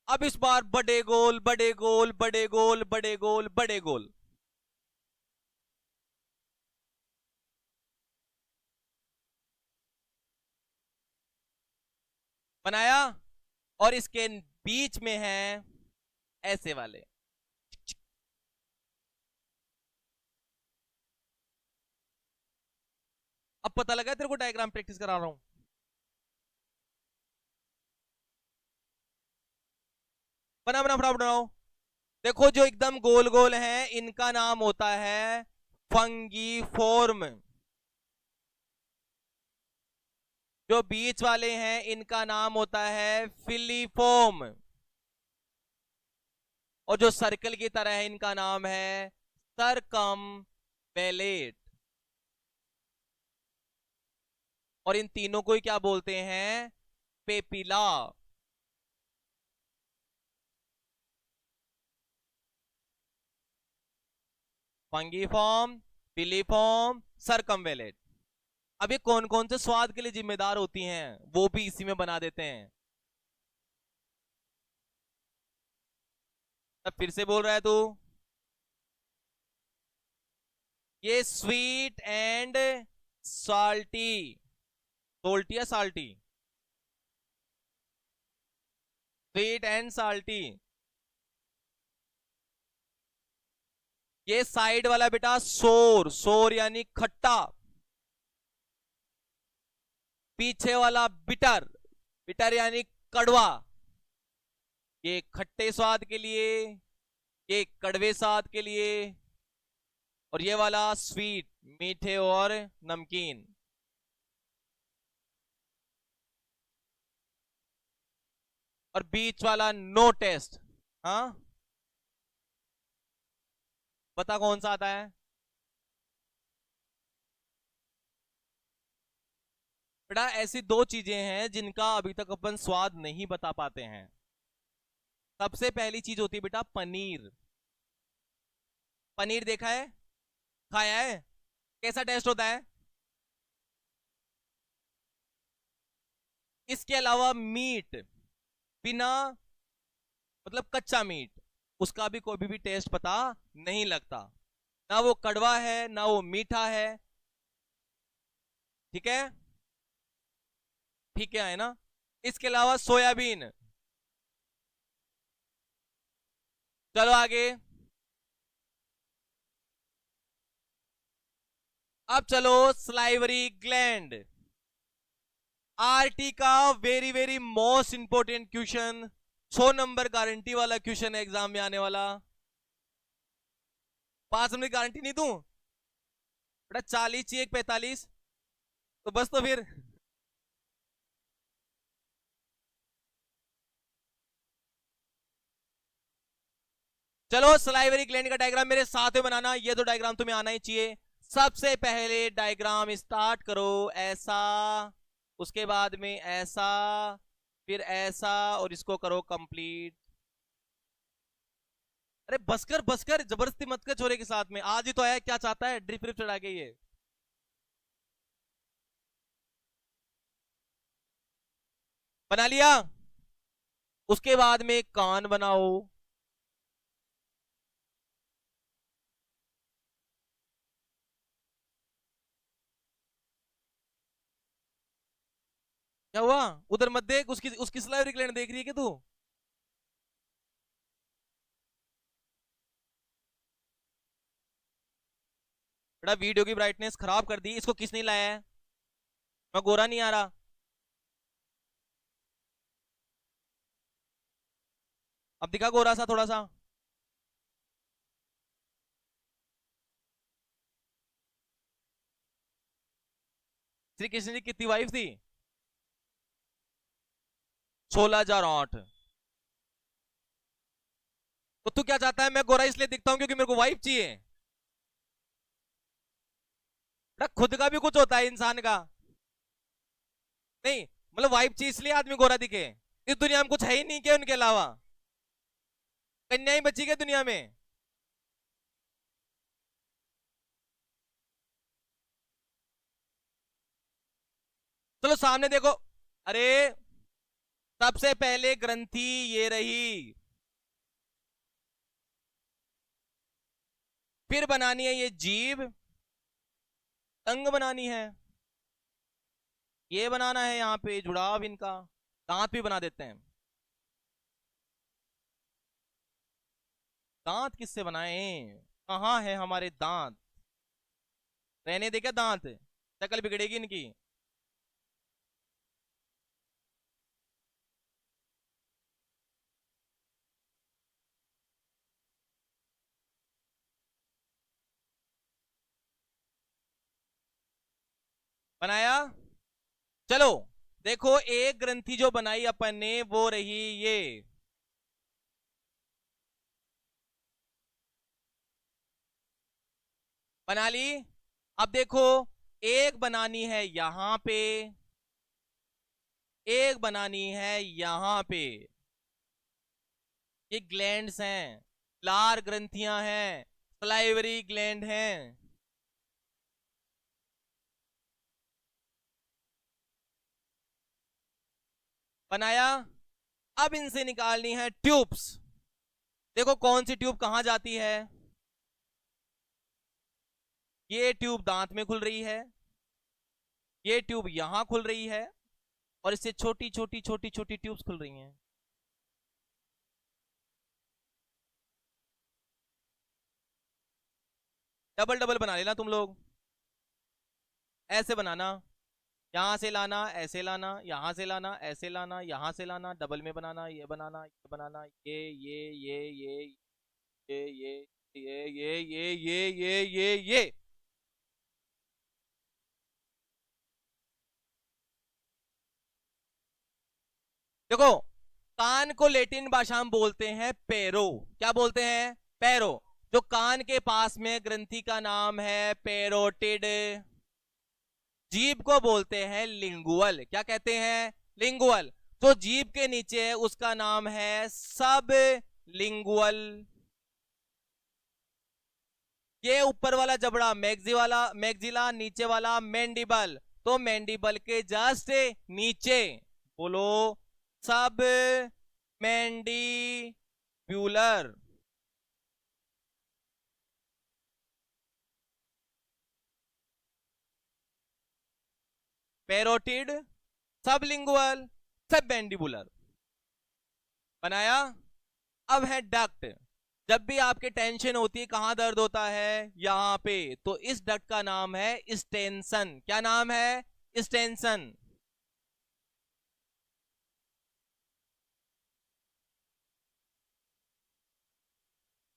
अब इस बार बड़े गोल बड़े गोल बड़े गोल बड़े गोल बड़े गोल। बनाया। और इसके बीच में है ऐसे वाले। अब पता लगा तेरे को डायग्राम प्रैक्टिस करा रहा हूं। बना बना फटाफट बनाओ। देखो जो एकदम गोल गोल है इनका नाम होता है फंगी फॉर्म। जो बीच वाले हैं इनका नाम होता है फिलीफॉर्म। और जो सर्कल की तरह है इनका नाम है सरकम बेलेट। और इन तीनों को ही क्या बोलते हैं? पेपिला। फंगीफॉर्म, पिलीफॉर्म, सरकमवेलेट। अब ये कौन कौन से स्वाद के लिए जिम्मेदार होती हैं वो भी इसी में बना देते हैं। अब फिर से बोल रहा है तू। ये स्वीट एंड साल्टी। सोल्टी या साल्टी? Sweet and salty. ये साइड वाला बेटा सोर। सोर यानी खट्टा। पीछे वाला बिटर, बिटर यानी कड़वा, ये खट्टे स्वाद के लिए, ये कड़वे स्वाद के लिए, और ये वाला स्वीट, मीठे और नमकीन। और बीच वाला नो टेस्ट। हाँ, बता कौन सा आता है? बेटा ऐसी दो चीजें हैं जिनका अभी तक अपन स्वाद नहीं बता पाते हैं। सबसे पहली चीज होती है बेटा पनीर। पनीर देखा है, खाया है, कैसा टेस्ट होता है? इसके अलावा मीट, बिना मतलब कच्चा मीट, उसका भी कोई भी टेस्ट पता नहीं लगता। ना वो कड़वा है ना वो मीठा है। ठीक है, ठीक है ना। इसके अलावा सोयाबीन। चलो आगे। अब चलो स्लाइवरी ग्लैंड। आरटी का very very most important question, 100 number guarantee वाला क्वेश्चन है एग्जाम में आने वाला। 5 नंबर गारंटी नहीं दूं बेटा, 40 चाहिए 45, तो बस तो फिर। चलो सलाइवरी ग्लैंड का डायग्राम मेरे साथ में बनाना, ये तो डायग्राम तुम्हें आना ही चाहिए। सबसे पहले डायग्राम स्टार्ट करो ऐसा, उसके बाद में ऐसा, फिर ऐसा, और इसको करो कंप्लीट। अरे बसकर बसकर, जबरदस्ती मत कर छोरे के साथ में, आज ही तो आया, क्या चाहता है ड्रिप व्रिप चढ़ा के ये। बना लिया? उसके बाद में कान बनाओ। क्या हुआ? उधर मत देख, उसकी उसकी स्लाइवरी ग्लैंड देख रही है क्या तू? बड़ा वीडियो की ब्राइटनेस खराब कर दी, इसको किसने लाया है? मैं गोरा नहीं आ रहा। अब दिखा गोरा सा थोड़ा सा। श्री कृष्ण जी कितनी वाइफ थी? 16,008। तो तू क्या चाहता है? मैं गोरा इसलिए दिखता हूं क्योंकि मेरे को वाइफ चाहिए? बेटा खुद का भी कुछ होता है इंसान का। नहीं मतलब वाइफ चाहिए इसलिए आदमी गोरा दिखे? इस दुनिया में कुछ है ही नहीं क्या उनके अलावा? कन्या ही बची क्या दुनिया में? चलो सामने देखो। अरे सबसे पहले ग्रंथि ये रही, फिर बनानी है ये जीभ, टंग बनानी है, ये बनाना है यहाँ पे जुड़ाव इनका, दांत भी बना देते हैं। दांत किससे बनाए? कहाँ है हमारे दांत? रहने दे क्या दांत, शक्ल बिगड़ेगी इनकी। बनाया? चलो देखो, एक ग्रंथि जो बनाई अपन ने वो रही ये, बना ली। अब देखो, एक बनानी है यहां पे, एक बनानी है यहां पे। ये ग्लैंड्स हैं, लार ग्रंथियां हैं, सलाइवरी ग्लैंड हैं। बनाया? अब इनसे निकालनी है ट्यूब्स। देखो कौन सी ट्यूब कहां जाती है। ये ट्यूब दांत में खुल रही है, ये ट्यूब यहां खुल रही है, और इससे छोटी छोटी छोटी छोटी ट्यूब्स खुल रही हैं। डबल डबल बना लेना तुम लोग, ऐसे बनाना। यहां से लाना, ऐसे लाना, यहां से लाना, ऐसे लाना, यहां से लाना, डबल में बनाना, ये बनाना, ये बनाना, ये ये। देखो, कान को लैटिन भाषा में बोलते हैं पेरो। क्या बोलते हैं? पेरो। जो कान के पास में ग्रंथि का नाम है पेरोटिड। जीभ को बोलते हैं लिंगुअल। क्या कहते हैं? लिंगुअल। तो जीभ के नीचे है उसका नाम है सब लिंगुअल। ये ऊपर वाला जबड़ा मैग्जिला, नीचे वाला मैंडिबल। तो मैंडिबल के जस्ट नीचे बोलो सब मैंडिब्यूलर। पेरोटिड, सबलिंगुअल, सब मैंडिबुलर। बनाया। अब है डक्ट। जब भी आपके टेंशन होती है, कहां दर्द होता है? यहां पे। तो इस डक्ट का नाम है स्टेंसन। क्या नाम है? स्टेंसन।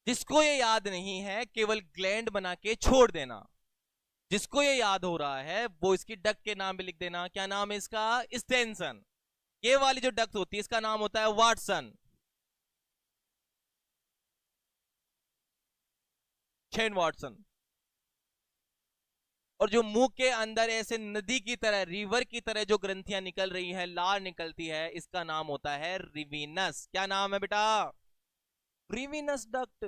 जिसको ये याद नहीं है, केवल ग्लैंड बना के छोड़ देना। जिसको ये याद हो रहा है वो इसकी डक्ट के नाम पे लिख देना। क्या नाम है इसका? स्टेंसन। ये वाली जो डक्ट होती है इसका नाम होता है वाटसन। Shane Watson. और जो मुंह के अंदर ऐसे नदी की तरह, रिवर की तरह जो ग्रंथियां निकल रही है, लार निकलती है, इसका नाम होता है रिविनस। क्या नाम है बेटा? Rivinus duct.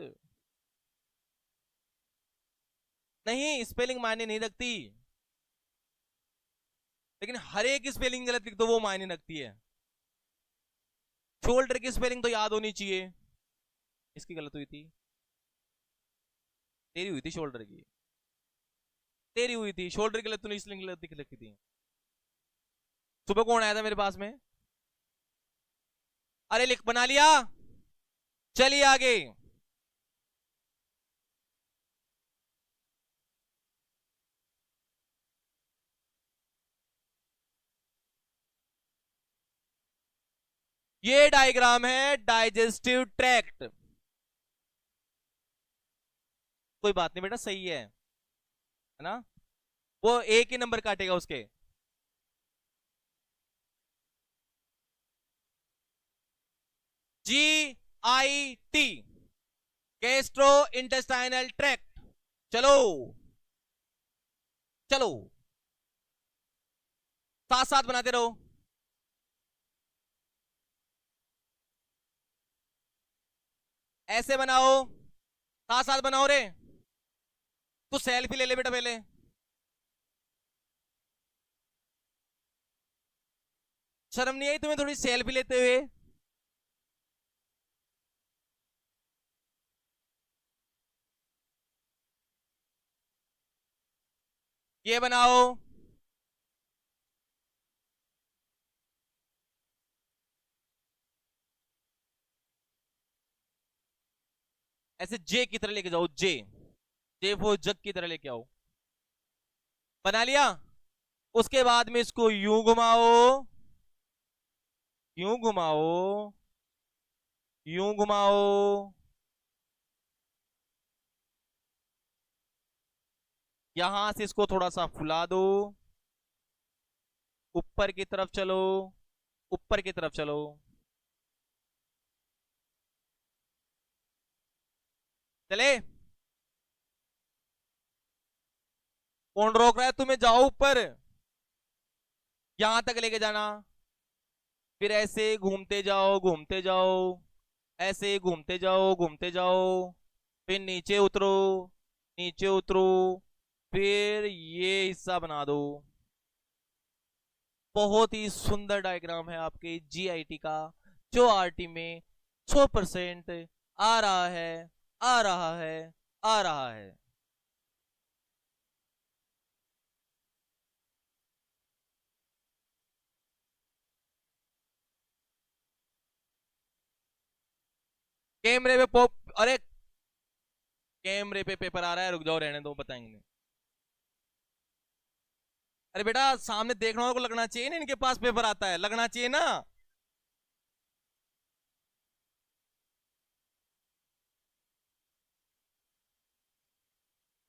नहीं, स्पेलिंग मायने नहीं रखती, लेकिन हर एक स्पेलिंग गलत लिख दो वो मायने रखती है। शोल्डर की स्पेलिंग तो याद होनी चाहिए। इसकी गलत हुई थी। तेरी हुई थी शोल्डर की। तेरी हुई थी शोल्डर की गलत, तूने स्पेलिंग गलत लिखी थी। सुबह कौन आया था मेरे पास में? अरे लिख, बना लिया। चलिए आगे। ये डायग्राम है डाइजेस्टिव ट्रैक्ट। कोई बात नहीं बेटा, सही है ना? वो एक ही नंबर काटेगा उसके। GIT, gastro intestinal tract. चलो चलो, साथ साथ बनाते रहो। ऐसे बनाओ, साथ साथ बनाओ रे। तू सेल्फी ले ले बेटा पहले। शर्म नहीं आई तुम्हें थोड़ी सेल्फी लेते हुए? ये बनाओ। ऐसे जे की तरह लेके जाओ, जे। जे वो जग की तरह लेके आओ। बना लिया। उसके बाद में इसको यूं घुमाओ, यूं घुमाओ, यूं घुमाओ। यहां से इसको थोड़ा सा फुला दो। ऊपर की तरफ चलो, ऊपर की तरफ चलो। चले। कौन रोक रहा है तुम्हें? जाओ ऊपर। यहां तक लेके जाना। फिर ऐसे घूमते जाओ, घूमते जाओ। ऐसे घूमते जाओ, घूमते जाओ। फिर नीचे उतरो, नीचे उतरो। फिर ये हिस्सा बना दो। बहुत ही सुंदर डायग्राम है आपके GIT का, जो RT में 100% आ रहा है, आ रहा है, आ रहा है। कैमरे पे पॉप, अरे कैमरे पे पेपर आ रहा है, रुक जाओ, रहने दो, बताएंगे। अरे बेटा सामने देखने वालों को लगना चाहिए ना, इनके पास पेपर आता है, लगना चाहिए ना।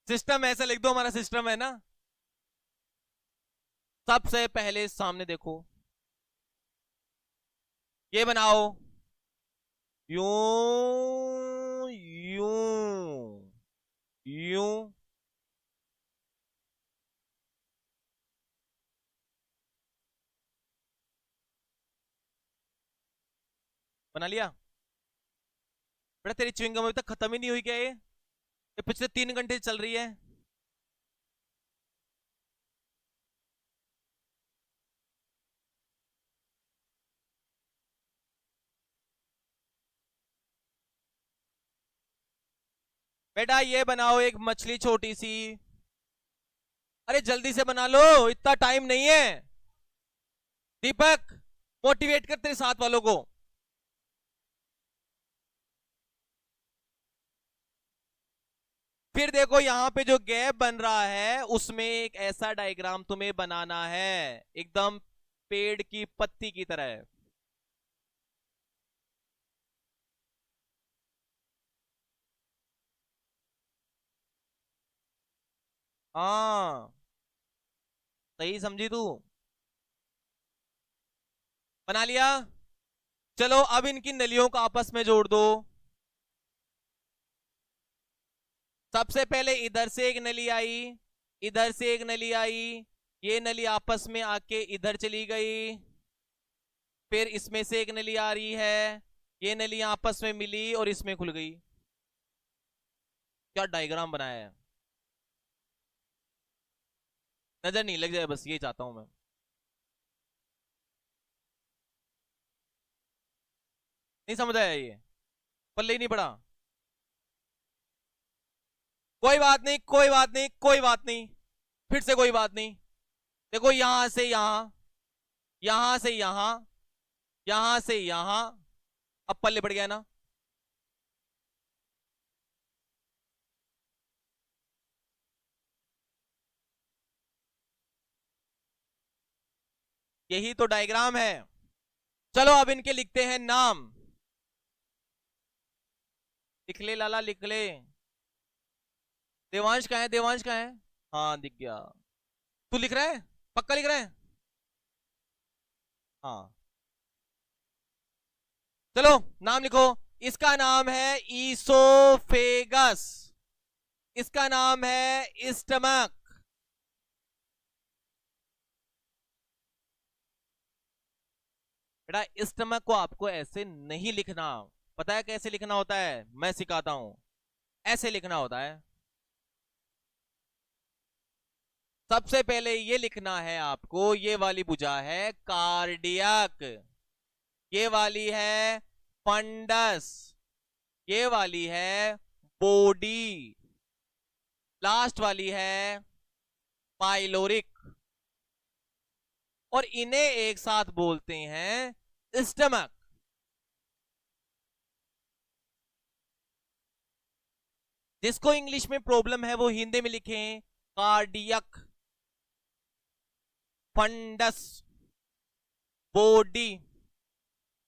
सिस्टम ऐसा लिख दो, हमारा सिस्टम है ना। सबसे पहले सामने देखो, ये बनाओ, यूं यूं यूं। बना लिया? बेटा तेरी च्युइंगम अभी तक खत्म ही नहीं हुई क्या ये पिछले 3 घंटे चल रही है। बेटा ये बनाओ एक मछली छोटी सी। अरे जल्दी से बना लो, इतना टाइम नहीं है। दीपक मोटिवेट कर तेरे साथ वालों को। फिर देखो यहां पे जो गैप बन रहा है उसमें एक ऐसा डायग्राम तुम्हें बनाना है, एकदम पेड़ की पत्ती की तरह। हाँ, सही समझी तू। बना लिया? चलो अब इनकी नलियों को आपस में जोड़ दो। सबसे पहले इधर से एक नली आई, इधर से एक नली आई, ये नली आपस में आके इधर चली गई। फिर इसमें से एक नली आ रही है, ये नली आपस में मिली और इसमें खुल गई। क्या डायग्राम बनाया है, नजर नहीं लग जाए, बस ये चाहता हूं मैं। नहीं समझ आया ये? पल्ले ही नहीं पड़ा। कोई बात नहीं, कोई बात नहीं, कोई बात नहीं। फिर से कोई बात नहीं। देखो यहां से यहां, यहां से यहां, यहां से यहां, अब पल्ले पड़ गया ना। यही तो डायग्राम है। चलो अब इनके लिखते हैं नाम। लिख ले लाला, लिख ले। देवांश कहाँ है, देवांश कहाँ है? हाँ दिख गया। तू लिख रहा है? पक्का लिख रहा है? हाँ। चलो नाम लिखो। इसका नाम है ईसोफेगस, इसका नाम है स्टमक। बेटा स्टमक को आपको ऐसे नहीं लिखना, पता है कैसे लिखना होता है? मैं सिखाता हूं। ऐसे लिखना होता है। सबसे पहले ये लिखना है आपको, ये वाली भुजा है कार्डियक, ये वाली है फंडस, ये वाली है बॉडी, लास्ट वाली है पाइलोरिक। और इन्हें एक साथ बोलते हैं स्टमक। जिसको इंग्लिश में प्रॉब्लम है वो हिंदी में लिखें cardiac, fundus, body,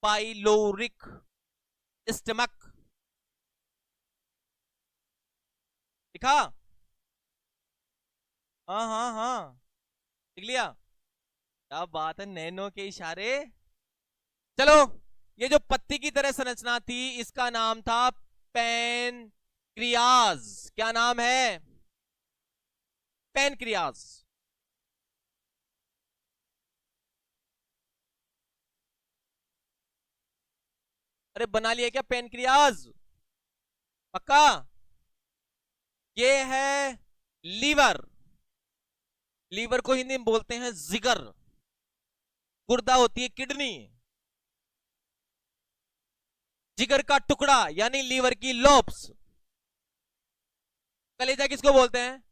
pyloric, stomach. लिखा? हाँ हाँ हाँ, लिख लिया। क्या बात है, नैनो के इशारे। चलो ये जो पत्ती की तरह संरचना थी इसका नाम था पेनक्रियाज। क्या नाम है? पेनक्रियाज। अरे बना लिया क्या पेनक्रियाज? पक्का? ये है लीवर, लीवर को हिंदी में बोलते हैं जिगर। गुर्दा होती है किडनी, जिगर का टुकड़ा यानी लीवर की लोब्स। कलेजा किसको बोलते हैं?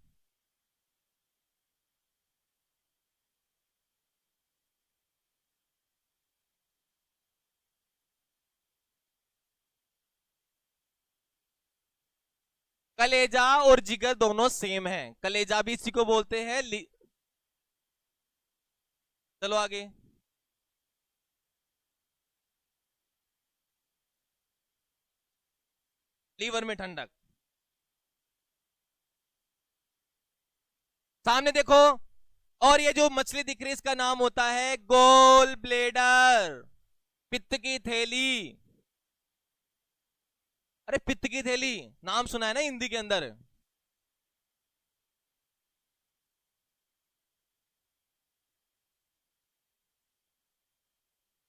कलेजा और जिगर दोनों सेम है, कलेजा भी इसी को बोलते हैं। चलो आगे। लीवर में ठंडक, सामने देखो। और ये जो मछली दिख रही है इसका नाम होता है गोल ब्लेडर, पित्त की थैली। अरे पित्त की थैली नाम सुना है ना हिंदी के अंदर।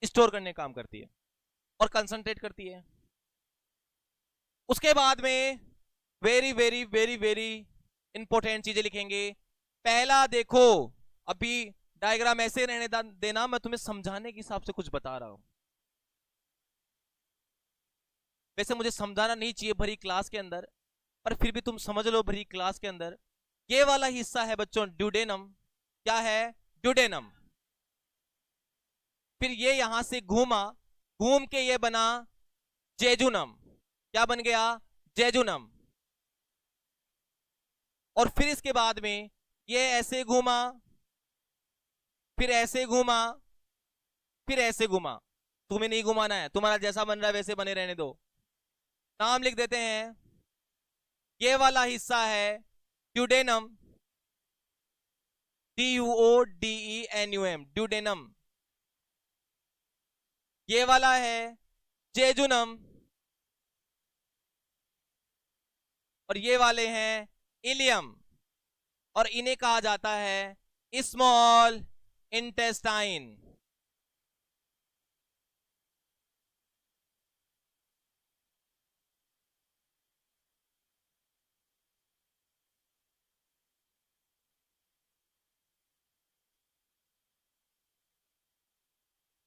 स्टोर करने का काम करती है और कंसंट्रेट करती है। उसके बाद में very very very very important चीजें लिखेंगे। पहला देखो, अभी डायग्राम ऐसे रहने देना, मैं तुम्हें समझाने के हिसाब से कुछ बता रहा हूं। वैसे मुझे समझाना नहीं चाहिए भरी क्लास के अंदर, पर फिर भी तुम समझ लो भरी क्लास के अंदर। ये वाला हिस्सा है बच्चों ड्यूडेनम। क्या है? ड्यूडेनम। फिर ये यहां से घूमा, घूम के ये बना जेजुनम। क्या बन गया? जेजुनम। और फिर इसके बाद में ये ऐसे घूमा, फिर ऐसे घूमा, फिर ऐसे घूमा। तुम्हें नहीं घुमाना है, तुम्हारा जैसा बन रहा है वैसे बने रहने दो। नाम लिख देते हैं। ये वाला हिस्सा है ड्यूडेनम, DUODENUM, ड्यूडेनम। ये वाला है जेजुनम, और ये वाले हैं इलियम, और इन्हें कहा जाता है स्मॉल इंटेस्टाइन।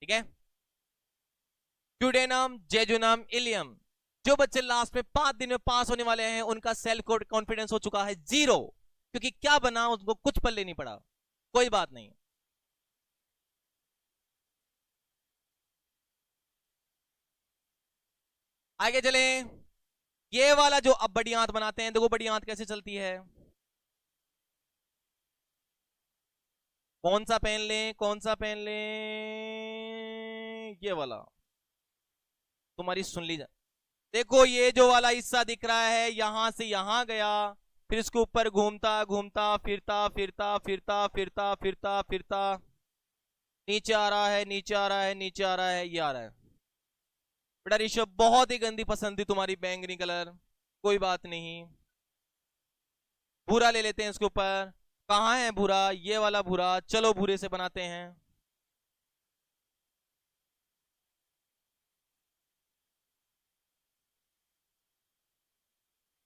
ठीक है, ड्यूडेनम, जेजुनम, इलियम। जो बच्चे लास्ट में 5 दिन में पास होने वाले हैं उनका सेल्फ कॉन्फिडेंस हो चुका है 0, क्योंकि क्या बना उनको कुछ पल्ले नहीं पड़ा। कोई बात नहीं। आगे चले। ये वाला जो अब बड़ी आंत बनाते हैं, देखो बड़ी आंत कैसे चलती है। कौन सा पेन लें, कौन सा पेन लें? ये वाला, तुम्हारी सुन ली जाए। देखो ये जो वाला हिस्सा दिख रहा है यहां से यहां गया, फिर इसके ऊपर घूमता घूमता फिरता फिरता फिरता फिरता फिरता फिरता नीचे आ रहा है, नीचे आ रहा है, नीचे आ रहा है, ये आ रहा है। बेटा ऋषभ बहुत ही गंदी पसंद थी तुम्हारी बैंगनी कलर, कोई बात नहीं। भूरा ले लेते हैं इसके ऊपर। कहाँ है भूरा? ये वाला भूरा, चलो भूरे से बनाते हैं।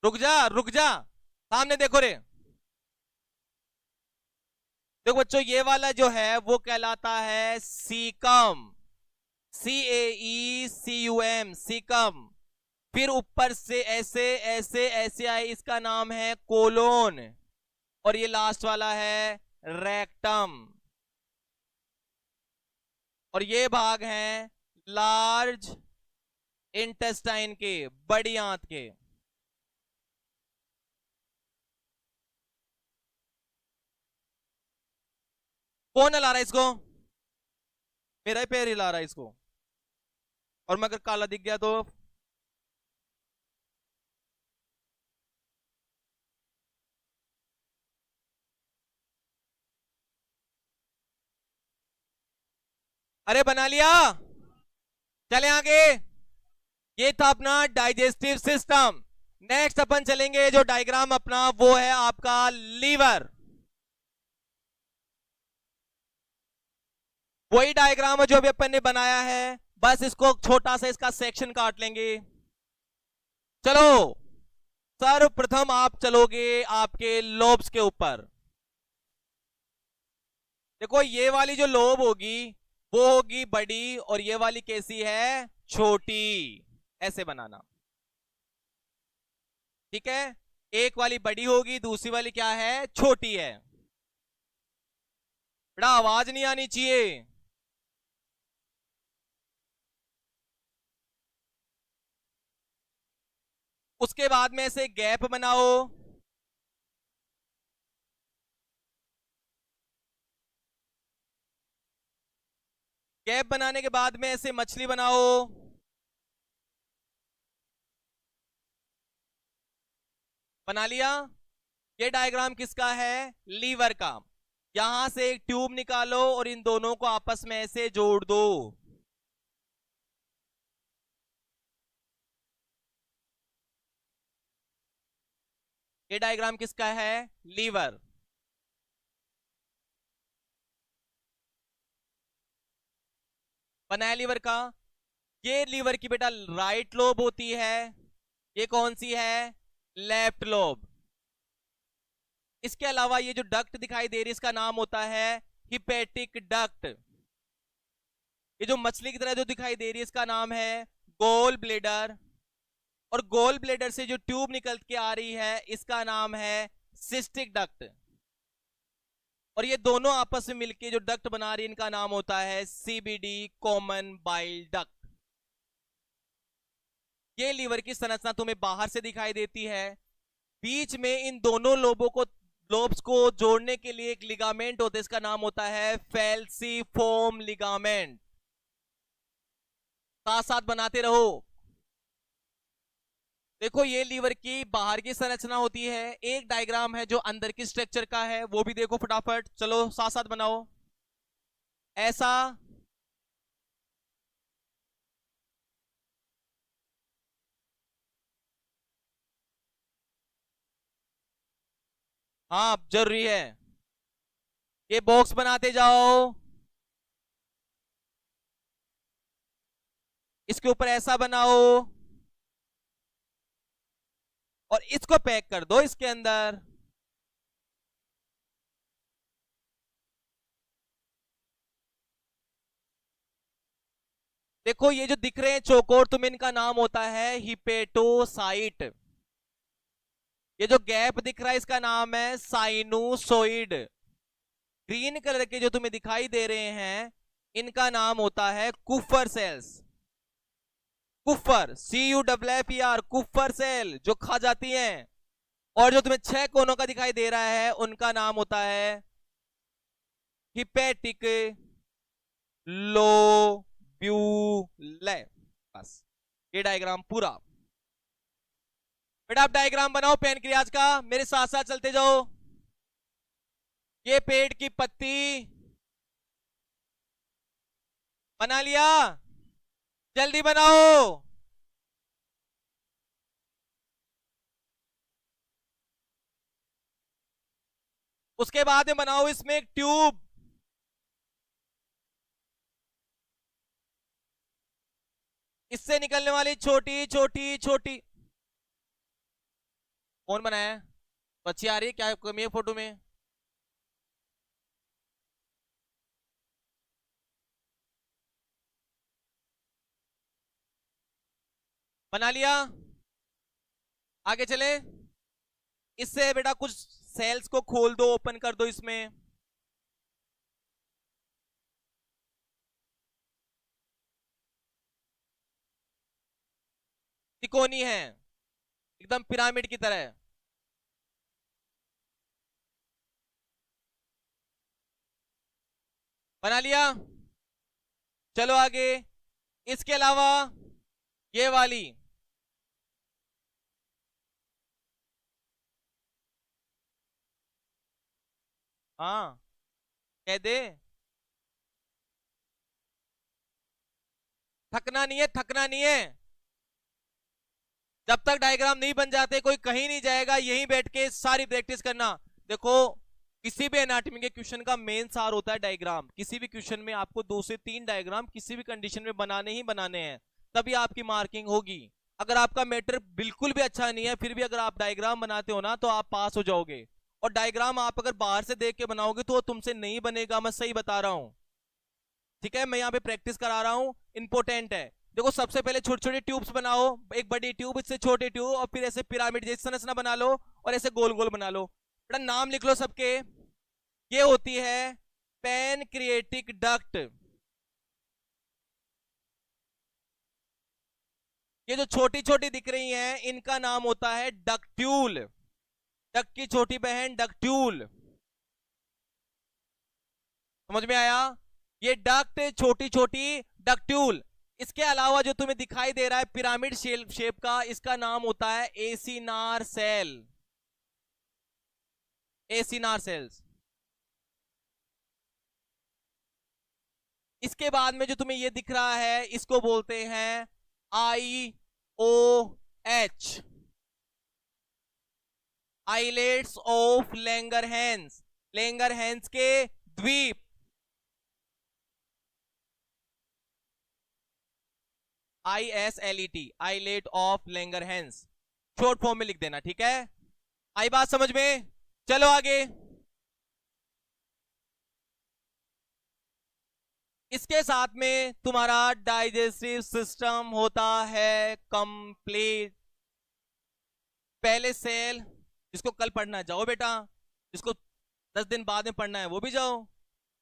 रुक जा रुक जा, सामने देखो रे। देखो बच्चों ये वाला जो है वो कहलाता है सीकम, CAECUM, सीकम। फिर ऊपर से ऐसे ऐसे ऐसे आए, इसका नाम है कोलोन। और ये लास्ट वाला है रेक्टम। और ये भाग हैं लार्ज इंटेस्टाइन के, बड़ी आंत के। कौन हिला रहा है इसको? मेरा ही पैर हिला रहा है इसको। और मैं अगर काला दिख गया तो? अरे बना लिया, चले आगे। ये था अपना डाइजेस्टिव सिस्टम। नेक्स्ट अपन चलेंगे, जो डायग्राम अपना वो है आपका लीवर। वही डायग्राम है जो अभी अपन ने बनाया है, बस इसको छोटा सा इसका सेक्शन काट लेंगे। चलो सर्वप्रथम आप चलोगे आपके लोब्स के ऊपर। देखो ये वाली जो लोब होगी वो होगी बड़ी, और ये वाली कैसी है? छोटी। ऐसे बनाना, ठीक है। एक वाली बड़ी होगी, दूसरी वाली क्या है? छोटी है। बड़ा आवाज नहीं आनी चाहिए। उसके बाद में से गैप बनाओ। कैप बनाने के बाद में ऐसे मछली बनाओ। बना लिया। ये डायग्राम किसका है? लीवर का। यहां से एक ट्यूब निकालो और इन दोनों को आपस में ऐसे जोड़ दो। ये डायग्राम किसका है? लीवर। बनाया लीवर का। ये लीवर की बेटा राइट लोब होती है, ये कौन सी है? Left lobe. इसके अलावा ये जो डक्ट दिखाई दे रही है इसका नाम होता है हिपेटिक डक्ट। ये जो मछली की तरह जो दिखाई दे रही है इसका नाम है गोल ब्लेडर। और गोल ब्लेडर से जो ट्यूब निकल के आ रही है इसका नाम है सिस्टिक डक्ट। और ये दोनों आपस में मिलके जो डक्ट बना रही है इनका नाम होता है सीबीडी, कॉमन बाइल डक्ट। ये लीवर की संरचना तुम्हें बाहर से दिखाई देती है। बीच में इन दोनों लोब्स को जोड़ने के लिए एक लिगामेंट होता है, इसका नाम होता है फैल्सीफोम लिगामेंट। साथ साथ बनाते रहो। देखो ये लीवर की बाहर की संरचना होती है, एक डायग्राम है जो अंदर की स्ट्रक्चर का है, वो भी देखो फटाफट। चलो साथ साथ बनाओ ऐसा। हाँ जरूरी है। ये बॉक्स बनाते जाओ। इसके ऊपर ऐसा बनाओ और इसको पैक कर दो इसके अंदर। देखो ये जो दिख रहे हैं चौकोर, तुम्हें इनका नाम होता है हिपेटोसाइट। ये जो गैप दिख रहा है इसका नाम है साइनोसोइड। ग्रीन कलर के जो तुम्हें दिखाई दे रहे हैं इनका नाम होता है कुफर सेल्स। कुफर, CUFFER, कुफर सेल जो खा जाती हैं। और जो तुम्हें 6 कोनों का दिखाई दे रहा है उनका नाम होता है हिपेटिक लोब्यूले। बस ये डायग्राम पूरा। बेटा आप डायग्राम बनाओ पैनक्रियाज का, मेरे साथ साथ चलते जाओ। ये पेड़ की पत्ती बना लिया, जल्दी बनाओ। उसके बाद में बनाओ इसमें एक ट्यूब। इससे निकलने वाली छोटी छोटी छोटी। कौन बनाया? तो अच्छी आ रही है, क्या कमी है फोटो में? बना लिया। आगे चले। इससे बेटा कुछ सेल्स को खोल दो, ओपन कर दो इसमें। तिकोनी है, एकदम पिरामिड की तरह। बना लिया। चलो आगे। इसके अलावा ये वाली। हाँ कह दे। थकना नहीं है, थकना नहीं है। जब तक डायग्राम नहीं बन जाते कोई कहीं नहीं जाएगा, यहीं बैठ के सारी प्रैक्टिस करना। देखो किसी भी एनाटॉमी के क्वेश्चन का मेन सार होता है डायग्राम। किसी भी क्वेश्चन में आपको 2 से 3 डायग्राम किसी भी कंडीशन में बनाने ही बनाने हैं, तभी आपकी मार्किंग होगी। अगर आपका मैटर बिल्कुल भी अच्छा नहीं है फिर भी अगर आप डायग्राम बनाते हो ना तो आप पास हो जाओगे। और डायग्राम आप अगर बाहर से देख के बनाओगे तो वो तुमसे नहीं बनेगा, मैं सही बता रहा हूं। ठीक है, मैं यहाँ पे प्रैक्टिस करा रहा हूँ, इंपॉर्टेंट है। देखो सबसे पहले छोटे छोटे ट्यूब्स बनाओ, एक बड़ी ट्यूब, इससे छोटे ट्यूब, और फिर ऐसे पिरामिड जैसी संरचना बना लो और ऐसे गोल गोल बना लो। बेटा नाम लिख लो सबके। ये होती है पैनक्रिएटिक डक्ट। ये जो छोटी छोटी दिख रही हैं इनका नाम होता है डक्ट्यूल। डक्ट की छोटी बहन डक्ट्यूल। समझ में आया? ये डक्ट छोटी छोटी डक्ट्यूल। इसके अलावा जो तुम्हें दिखाई दे रहा है पिरामिड शेप का, इसका नाम होता है एसिनार सेल। Acinar sales. इसके बाद में जो तुम्हें ये दिख रहा है इसको बोलते हैं IOH, islets of Langerhans, Langerhans के द्वीप। ISLET, islet of Langerhans, short form में लिख देना, ठीक है। आई बात समझ में? चलो आगे। इसके साथ में तुम्हारा डाइजेस्टिव सिस्टम होता है कंप्लीट। पहले सेल, जिसको कल पढ़ना है जाओ बेटा, जिसको 10 दिन बाद में पढ़ना है वो भी जाओ।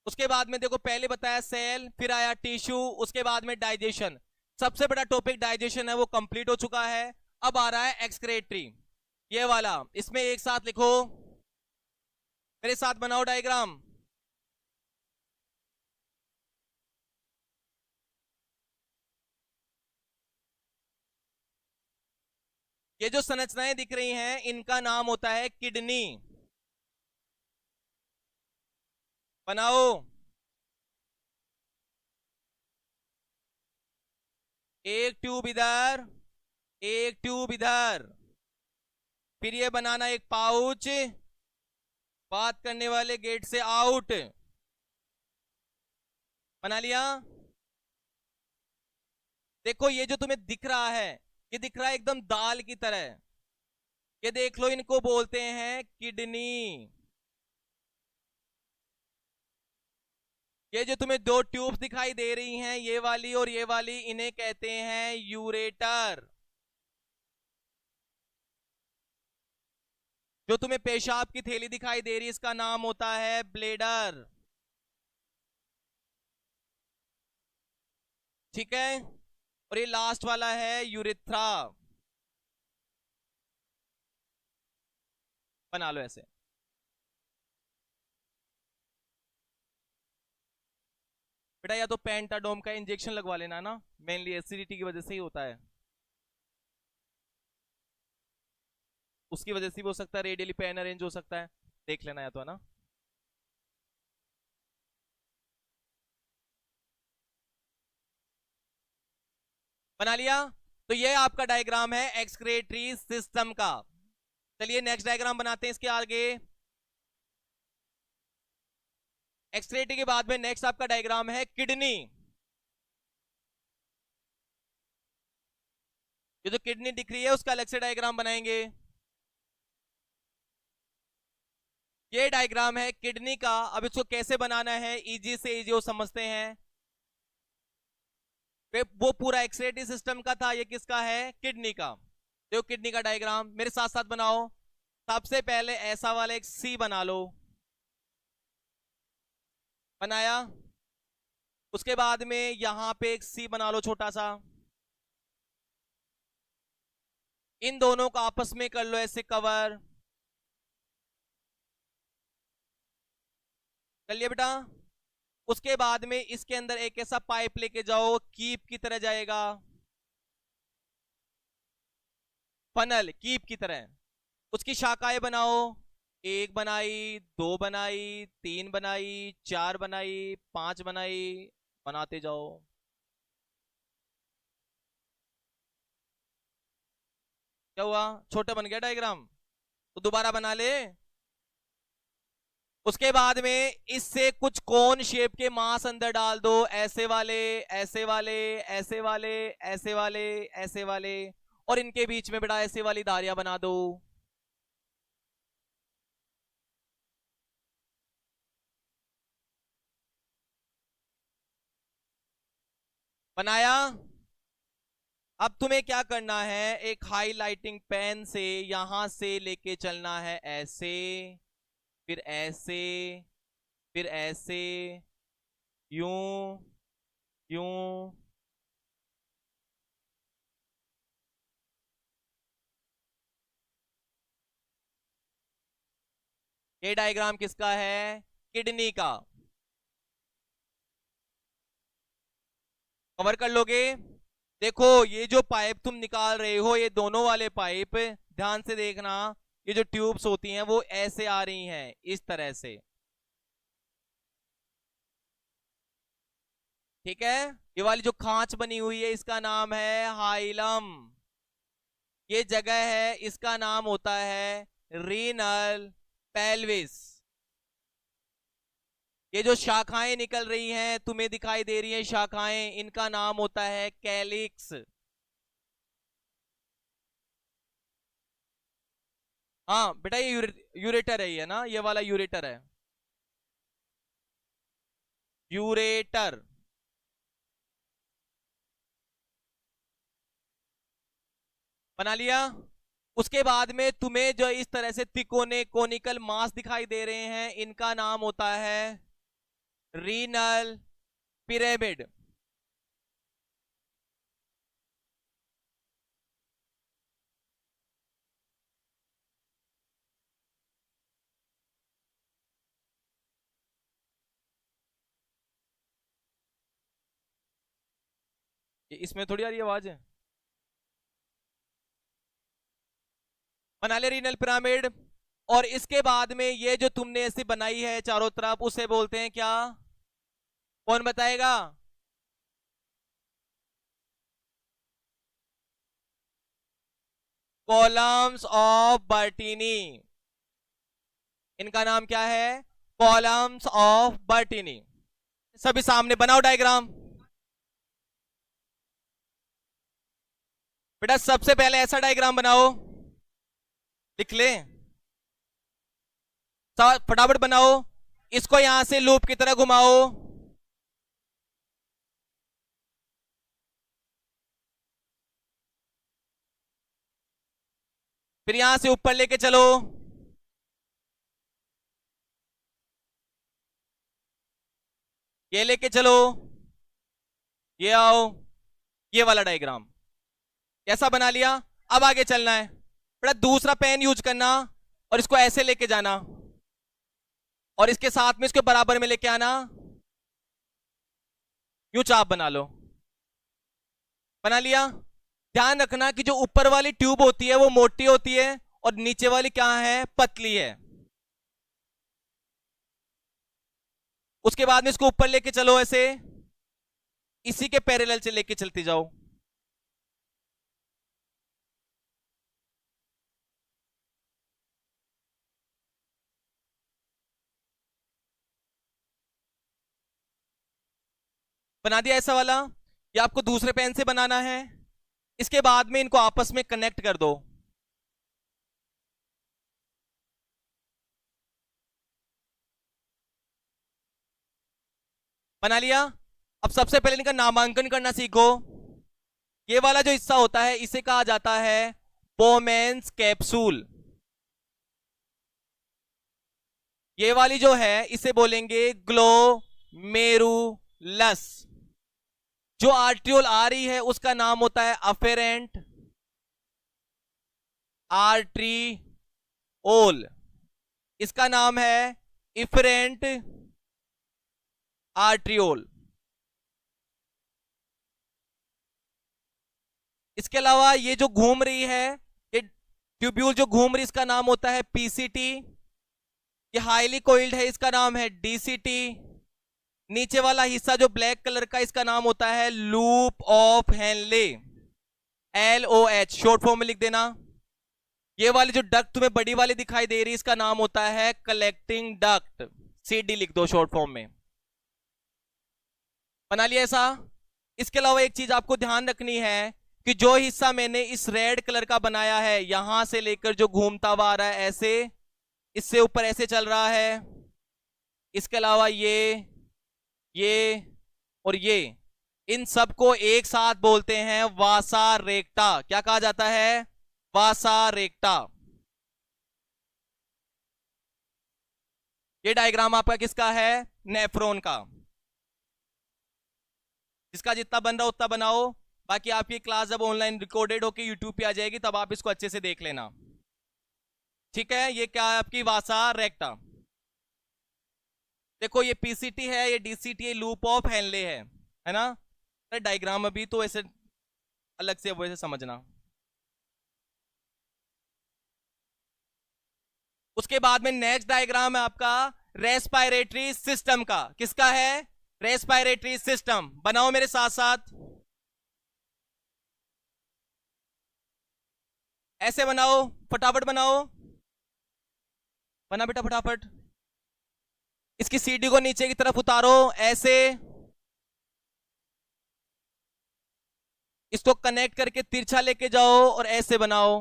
उसके बाद में देखो पहले बताया सेल, फिर आया टिश्यू, उसके बाद में डाइजेशन। सबसे बड़ा टॉपिक डाइजेशन है, वो कंप्लीट हो चुका है। अब आ रहा है एक्सक्रेटरी, ये वाला। इसमें एक साथ लिखो, मेरे साथ बनाओ डायग्राम। ये जो संरचनाएं दिख रही हैं इनका नाम होता है किडनी। बनाओ। एक ट्यूब इधर, एक ट्यूब इधर, फिर ये बनाना एक पाउच, बात करने वाले गेट से आउट। बना लिया? देखो ये जो तुम्हें दिख रहा है, ये दिख रहा है एकदम दाल की तरह। ये देख लो, इनको बोलते हैं किडनी। ये जो तुम्हें दो ट्यूब्स दिखाई दे रही हैं, ये वाली और ये वाली, इन्हें कहते हैं यूरेटर। जो तुम्हें पेशाब की थैली दिखाई दे रही है इसका नाम होता है ब्लेडर, ठीक है। और ये लास्ट वाला है यूरिथ्रा। बना लो ऐसे। बेटा या तो पेंटाडोम का इंजेक्शन लगवा लेना ना, मेनली एसिडिटी की वजह से ही होता है, उसकी वजह से भी हो सकता है, रेडियली पेन अरेंज हो सकता है, देख लेना या तो, है ना। बना लिया? तो ये आपका डायग्राम है एक्सक्रेटरी सिस्टम का। चलिए नेक्स्ट डायग्राम बनाते हैं इसके आगे। एक्सक्रेटरी के बाद में नेक्स्ट आपका डायग्राम है किडनी। ये जो किडनी दिख रही है उसका अलग से डायग्राम बनाएंगे। ये डायग्राम है किडनी का। अब इसको कैसे बनाना है, इजी से इजी वो समझते हैं। वो पूरा एक्सक्रेटरी सिस्टम का था, ये किसका है, किडनी का। देखो किडनी का डायग्राम मेरे साथ साथ बनाओ। सबसे पहले ऐसा वाला एक सी बना लो। बनाया? उसके बाद में यहां पे एक सी बना लो छोटा सा। इन दोनों को आपस में कर लो ऐसे कवर। कर लिया बेटा? उसके बाद में इसके अंदर एक ऐसा पाइप लेके जाओ, कीप की तरह जाएगा, फनल कीप की तरह। उसकी शाखाएं बनाओ। एक बनाई, दो बनाई, तीन बनाई, चार बनाई, पांच बनाई, बनाते जाओ। क्या हुआ, छोटा बन गया डायग्राम? तो दोबारा बना ले। उसके बाद में इससे कुछ कोन शेप के मास अंदर डाल दो, ऐसे वाले, ऐसे वाले, ऐसे वाले, ऐसे वाले, ऐसे वाले, और इनके बीच में बेटा ऐसे वाली धारियां बना दो। बनाया? अब तुम्हें क्या करना है, एक हाईलाइटिंग पेन से यहां से लेके चलना है ऐसे, फिर ऐसे, फिर ऐसे, यूं, यूं। ये डायग्राम किसका है, किडनी का। कवर कर लोगे। देखो ये जो पाइप तुम निकाल रहे हो, ये दोनों वाले पाइप ध्यान से देखना, ये जो ट्यूब्स होती हैं वो ऐसे आ रही हैं इस तरह से, ठीक है। ये वाली जो खांच बनी हुई है इसका नाम है हाइलम। ये जगह है, इसका नाम होता है रीनल पेल्विस। ये जो शाखाएं निकल रही हैं तुम्हें दिखाई दे रही हैं शाखाएं, इनका नाम होता है कैलिक्स। हाँ बेटा ये यूरेटर है, ये ना, ये वाला यूरेटर है, यूरेटर। बना लिया। उसके बाद में तुम्हें जो इस तरह से तिकोने कोनिकल मास दिखाई दे रहे हैं, इनका नाम होता है रीनल पिरामिड। इसमें थोड़ी आ रही आवाज है। बना ले रीनल पिरामिड। और इसके बाद में ये जो तुमने ऐसी बनाई है चारों तरफ, उसे बोलते हैं क्या? कौन बताएगा? Columns of बर्टीनी। इनका नाम क्या है? Columns of बर्टीनी। सभी सामने बनाओ डायग्राम। बेटा सबसे पहले ऐसा डायग्राम बनाओ, लिख ले, फटाफट बनाओ। इसको यहां से लूप की तरह घुमाओ। फिर यहां से ऊपर लेके चलो। ये लेके चलो, ये आओ, ये वाला डायग्राम कैसा बना लिया। अब आगे चलना है बेटा, दूसरा पेन यूज करना और इसको ऐसे लेके जाना और इसके साथ में इसके बराबर में लेके आना, यूं चाप बना लो। बना लिया। ध्यान रखना कि जो ऊपर वाली ट्यूब होती है वो मोटी होती है और नीचे वाली क्या है? पतली है। उसके बाद में इसको ऊपर लेके चलो ऐसे, इसी के पैरेलल से लेके चलती जाओ। बना दिया ऐसा वाला। ये आपको दूसरे पेन से बनाना है। इसके बाद में इनको आपस में कनेक्ट कर दो। बना लिया। अब सबसे पहले इनका नामांकन करना सीखो। ये वाला जो हिस्सा होता है इसे कहा जाता है बोमेंस कैप्सूल। ये वाली जो है इसे बोलेंगे ग्लोमेरुलस। जो आर्ट्रियोल आ रही है उसका नाम होता है अफेरेंट आर्ट्रियोल। इसका नाम है इफरेंट आर्ट्रियोल। इसके अलावा ये जो घूम रही है, ये ट्यूब्यूल जो घूम रही है, इसका नाम होता है पीसीटी। ये हाईली कोइल्ड है, इसका नाम है डीसीटी। नीचे वाला हिस्सा जो ब्लैक कलर का, इसका नाम होता है loop of Henle, LOH short form में लिख देना। ये वाली जो डक्ट तुम्हें बड़ी वाली दिखाई दे रही है, इसका नाम होता है कलेक्टिंग डक्ट, CD लिख दो शॉर्ट फॉर्म में। बना लिया ऐसा। इसके अलावा एक चीज आपको ध्यान रखनी है कि जो हिस्सा मैंने इस रेड कलर का बनाया है, यहां से लेकर जो घूमता हुआ आ रहा है ऐसे, इससे ऊपर ऐसे चल रहा है, इसके अलावा ये और ये, इन सबको एक साथ बोलते हैं वासा रेक्टा। क्या कहा जाता है? वासा रेक्टा। ये डायग्राम आपका किसका है? नेफ्रॉन का। जिसका जितना बन रहा उतना बनाओ। बाकी आपकी क्लास जब ऑनलाइन रिकॉर्डेड होकर यूट्यूब पे आ जाएगी तब आप इसको अच्छे से देख लेना, ठीक है। ये क्या है? आपकी वासा रेक्टा। देखो ये पीसीटी है, ये डीसीटी है, लूप ऑफ हेनले है ना। डायग्राम अभी तो ऐसे अलग से वो ऐसे समझना। उसके बाद में नेक्स्ट डायग्राम है आपका रेस्पिरेटरी सिस्टम का। किसका है? Respiratory system. बनाओ मेरे साथ साथ, ऐसे बनाओ, फटाफट बनाओ, बना बेटा फटाफट। इसकी सीढ़ी को नीचे की तरफ उतारो ऐसे, इसको कनेक्ट करके तिरछा लेके जाओ और ऐसे बनाओ।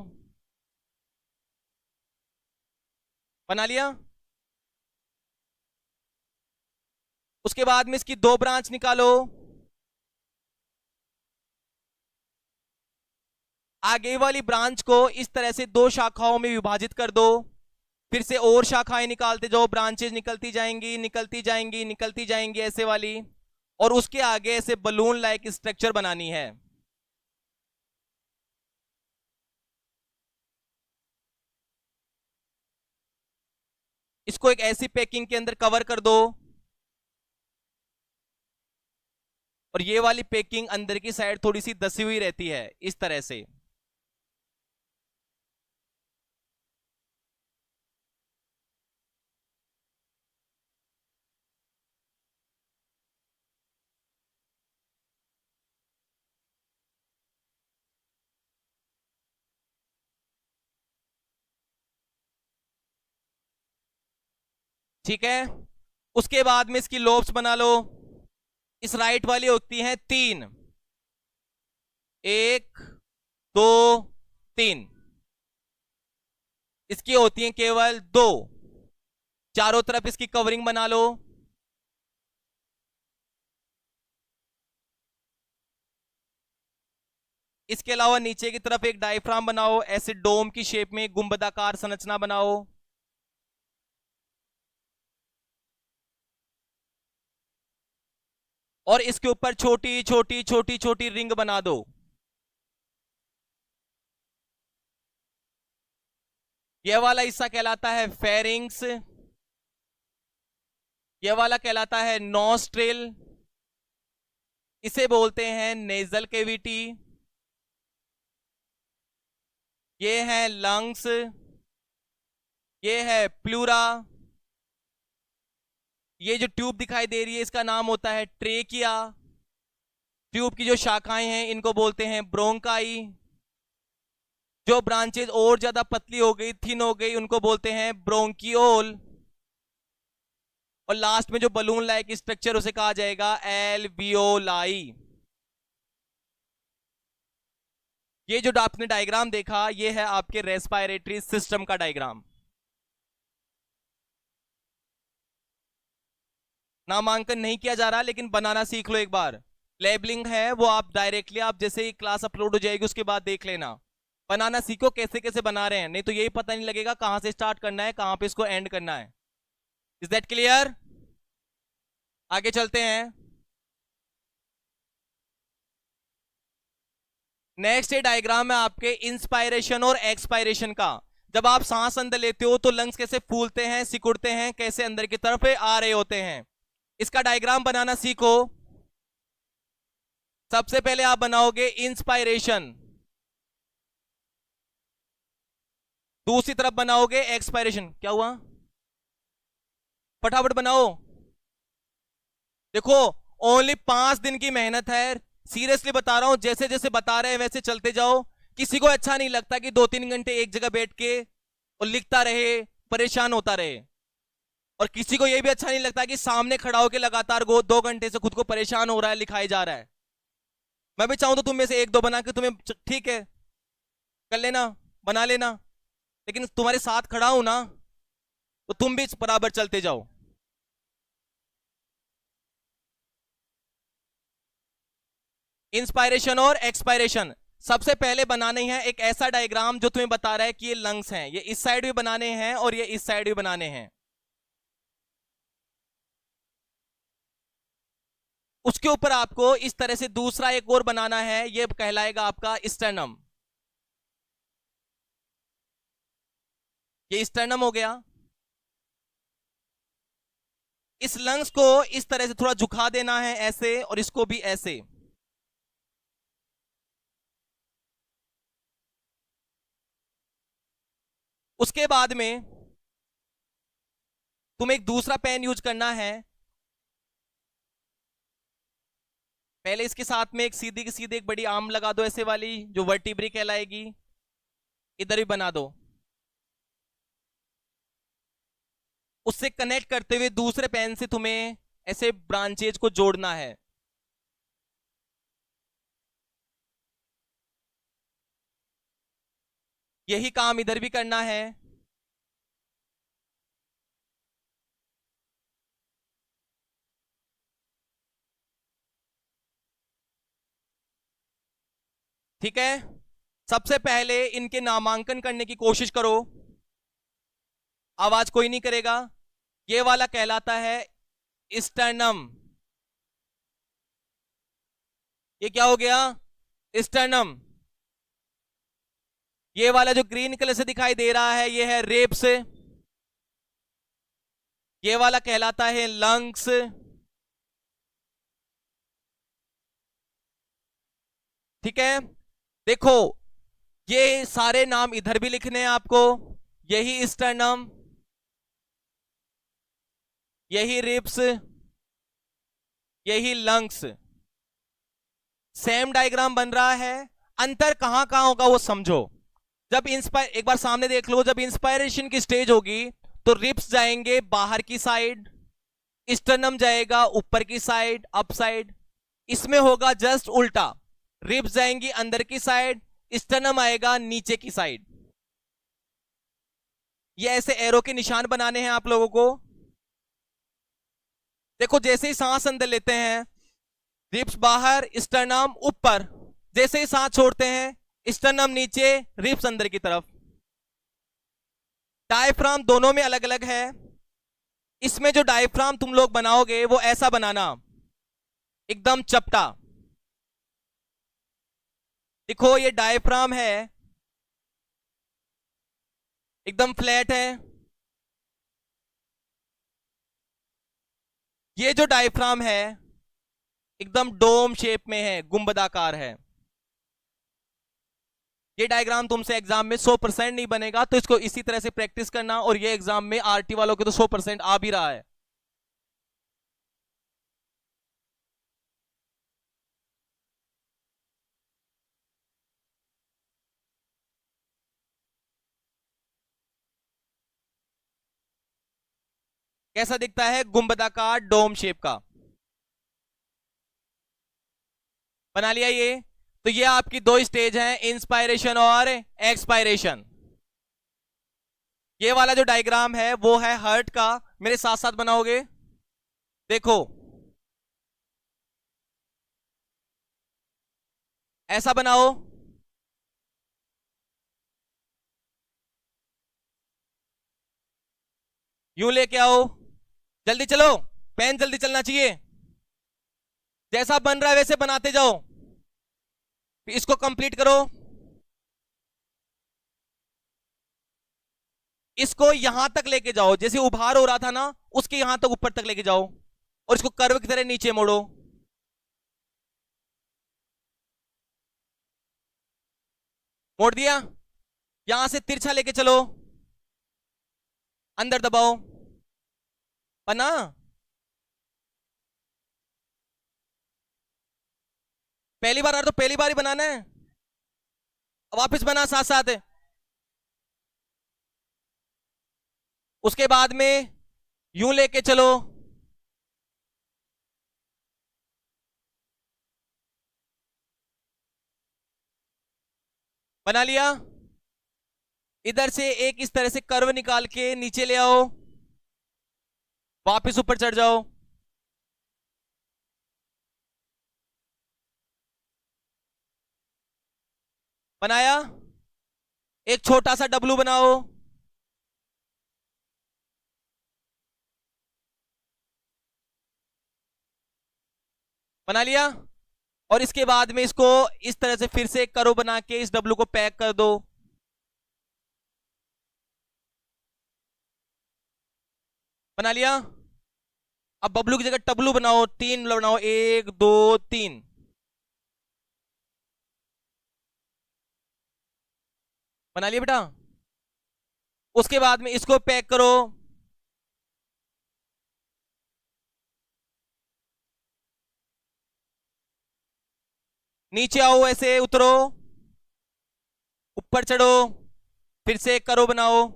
बना लिया? उसके बाद में इसकी दो ब्रांच निकालो, आगे वाली ब्रांच को इस तरह से दो शाखाओं में विभाजित कर दो, फिर से और शाखाएं निकालते जाओ, ब्रांचेज निकलती जाएंगी निकलती जाएंगी निकलती जाएंगी ऐसे वाली, और उसके आगे ऐसे बलून लाइक स्ट्रक्चर बनानी है। इसको एक ऐसी पैकिंग के अंदर कवर कर दो, और ये वाली पैकिंग अंदर की साइड थोड़ी सी दसी हुई रहती है इस तरह से। ठीक है, उसके बाद में इसकी लोब्स बना लो। इस राइट वाली होती हैं 3, 1 2 3, इसकी होती हैं केवल 2। चारों तरफ इसकी कवरिंग बना लो। इसके अलावा नीचे की तरफ एक डायफ्राम बनाओ, ऐसे डोम की शेप में गुंबदाकार संरचना बनाओ। और इसके ऊपर छोटी छोटी छोटी छोटी रिंग बना दो। यह वाला हिस्सा कहलाता है फेरिंग्स, यह वाला कहलाता है नॉस्ट्रिल, इसे बोलते हैं नेजल कैविटी। ये है लंग्स, ये है प्लूरा। ये जो ट्यूब दिखाई दे रही है इसका नाम होता है ट्रेकिया। ट्यूब की जो शाखाएं हैं इनको बोलते हैं ब्रोंकाई। जो ब्रांचेज और ज्यादा पतली हो गई, थिन हो गई, उनको बोलते हैं ब्रोंकियोल। और लास्ट में जो बलून लाइक स्ट्रक्चर उसे कहा जाएगा एल्वियोलाई। ये जो आपने डायग्राम देखा ये है आपके रेस्पिरेटरी सिस्टम का डायग्राम। नामांकन नहीं किया जा रहा, लेकिन बनाना सीख लो एक बार। लेबलिंग है वो आप डायरेक्टली, आप जैसे ही क्लास अपलोड हो जाएगी उसके बाद देख लेना। बनाना सीखो कैसे कैसे बना रहे हैं, नहीं तो यही पता नहीं लगेगा कहां से स्टार्ट करना है, कहां पे इसको एंड करना है। Is that clear? आगे चलते हैं। नेक्स्ट ये डायग्राम है आपके इंस्पायरेशन और एक्सपायरेशन का। जब आप सांस अंदर लेते हो तो लंग्स कैसे फूलते हैं, सिकुड़ते हैं, कैसे अंदर की तरफ आ रहे होते हैं। इसका डायग्राम बनाना सीखो। सबसे पहले आप बनाओगे इंस्पायरेशन, दूसरी तरफ बनाओगे एक्सपायरेशन। क्या हुआ? फटाफट बनाओ। देखो ओनली 5 दिन की मेहनत है, सीरियसली बता रहा हूं, जैसे जैसे बता रहे हैं वैसे चलते जाओ। किसी को अच्छा नहीं लगता कि 2-3 घंटे एक जगह बैठ के और लिखता रहे, परेशान होता रहे। और किसी को यह भी अच्छा नहीं लगता कि सामने खड़ा होकर लगातार 2 घंटे से खुद को परेशान हो रहा है, लिखाई जा रहा है। मैं भी चाहूं तो तुम में से 1-2 बना के तुम्हें ठीक है कर लेना, बना लेना, लेकिन तुम्हारे साथ खड़ा हूं ना तो तुम भी बराबर चलते जाओ। इंस्पायरेशन और एक्सपायरेशन सबसे पहले बनाने हैं एक ऐसा डायग्राम जो तुम्हें बता रहा है कि ये लंग्स हैं, ये इस साइड भी बनाने हैं और ये इस साइड भी बनाने हैं। उसके ऊपर आपको इस तरह से दूसरा एक और बनाना है, ये कहलाएगा आपका स्टर्नम। ये स्टर्नम हो गया। इस लंग्स को इस तरह से थोड़ा झुका देना है ऐसे, और इसको भी ऐसे। उसके बाद में तुम्हें एक दूसरा पेन यूज करना है। पहले इसके साथ में एक सीधी की सीधी एक बड़ी आर्म लगा दो, ऐसे वाली जो वर्टिब्री कहलाएगी। इधर भी बना दो। उससे कनेक्ट करते हुए दूसरे पेन से तुम्हें ऐसे ब्रांचेज को जोड़ना है। यही काम इधर भी करना है। ठीक है, सबसे पहले इनके नामांकन करने की कोशिश करो। आवाज कोई नहीं करेगा। ये वाला कहलाता है स्टर्नम। ये क्या हो गया? स्टर्नम। ये वाला जो ग्रीन कलर से दिखाई दे रहा है ये है रेप्स। ये वाला कहलाता है लंग्स। ठीक है, देखो ये सारे नाम इधर भी लिखने हैं आपको। यही स्टर्नम, यही रिब्स, यही लंग्स। सेम डायग्राम बन रहा है। अंतर कहां कहां होगा वो समझो। जब इंस्पायर, एक बार सामने देख लो, जब इंस्पायरेशन की स्टेज होगी तो रिब्स जाएंगे बाहर की साइड, स्टर्नम जाएगा ऊपर की साइड, अप साइड। इसमें होगा जस्ट उल्टा। रिब्स जाएंगी अंदर की साइड, स्टर्नम आएगा नीचे की साइड। ये ऐसे एरो के निशान बनाने हैं आप लोगों को। देखो जैसे ही सांस अंदर लेते हैं रिब्स बाहर, स्टर्नम ऊपर। जैसे ही सांस छोड़ते हैं स्टर्नम नीचे, रिब्स अंदर की तरफ। डायफ्राम दोनों में अलग अलग है। इसमें जो डायफ्राम तुम लोग बनाओगे वो ऐसा बनाना, एकदम चपटा। देखो ये डायफ्राम है, एकदम फ्लैट है। ये जो डायफ्राम है एकदम डोम शेप में है, गुंबदाकार है। ये डायग्राम तुमसे एग्जाम में 100% नहीं बनेगा, तो इसको इसी तरह से प्रैक्टिस करना। और ये एग्जाम में आरटी वालों के तो 100% आ भी रहा है। कैसा दिखता है? गुंबदाकार डोम शेप का। बना लिया ये? तो ये आपकी दो स्टेज हैं, इंस्पायरेशन और एक्सपायरेशन। ये वाला जो डायग्राम है वो है हार्ट का। मेरे साथ साथ बनाओगे? देखो ऐसा बनाओ। यूं लेके आओ। जल्दी चलो, पेन जल्दी चलना चाहिए। जैसा बन रहा है वैसे बनाते जाओ। इसको कंप्लीट करो। इसको यहां तक लेके जाओ, जैसे उभार हो रहा था ना उसके यहां तक ऊपर तक लेके जाओ। और इसको कर्व की तरह नीचे मोड़ो। मोड़ दिया? यहां से तिरछा लेके चलो, अंदर दबाओ। बना? पहली बार आ रहा तो पहली बार ही बनाना है। वापस बना साथ साथ। उसके बाद में यूं लेके चलो। बना लिया? इधर से एक इस तरह से कर्व निकाल के नीचे ले आओ, वापस ऊपर चढ़ जाओ। बनाया? एक छोटा सा डब्लू बनाओ। बना लिया? और इसके बाद में इसको इस तरह से फिर से एक करो बना के इस डब्लू को पैक कर दो। बना लिया? अब बबलू की जगह टबलू बनाओ, तीन बनाओ, एक दो तीन। बना लिया बेटा? उसके बाद में इसको पैक करो। नीचे आओ, ऐसे उतरो, ऊपर चढ़ो, फिर से एक करो बनाओ।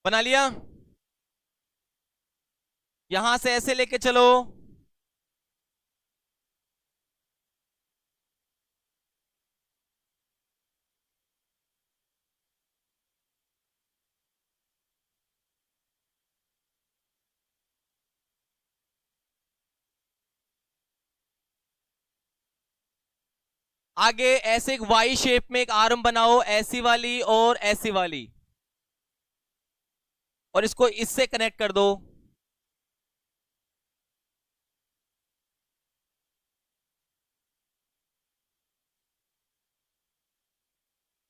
बना लिया? यहां से ऐसे लेके चलो, आगे ऐसे एक वाई शेप में एक आर्म बनाओ, ऐसी वाली और ऐसी वाली, और इसको इससे कनेक्ट कर दो।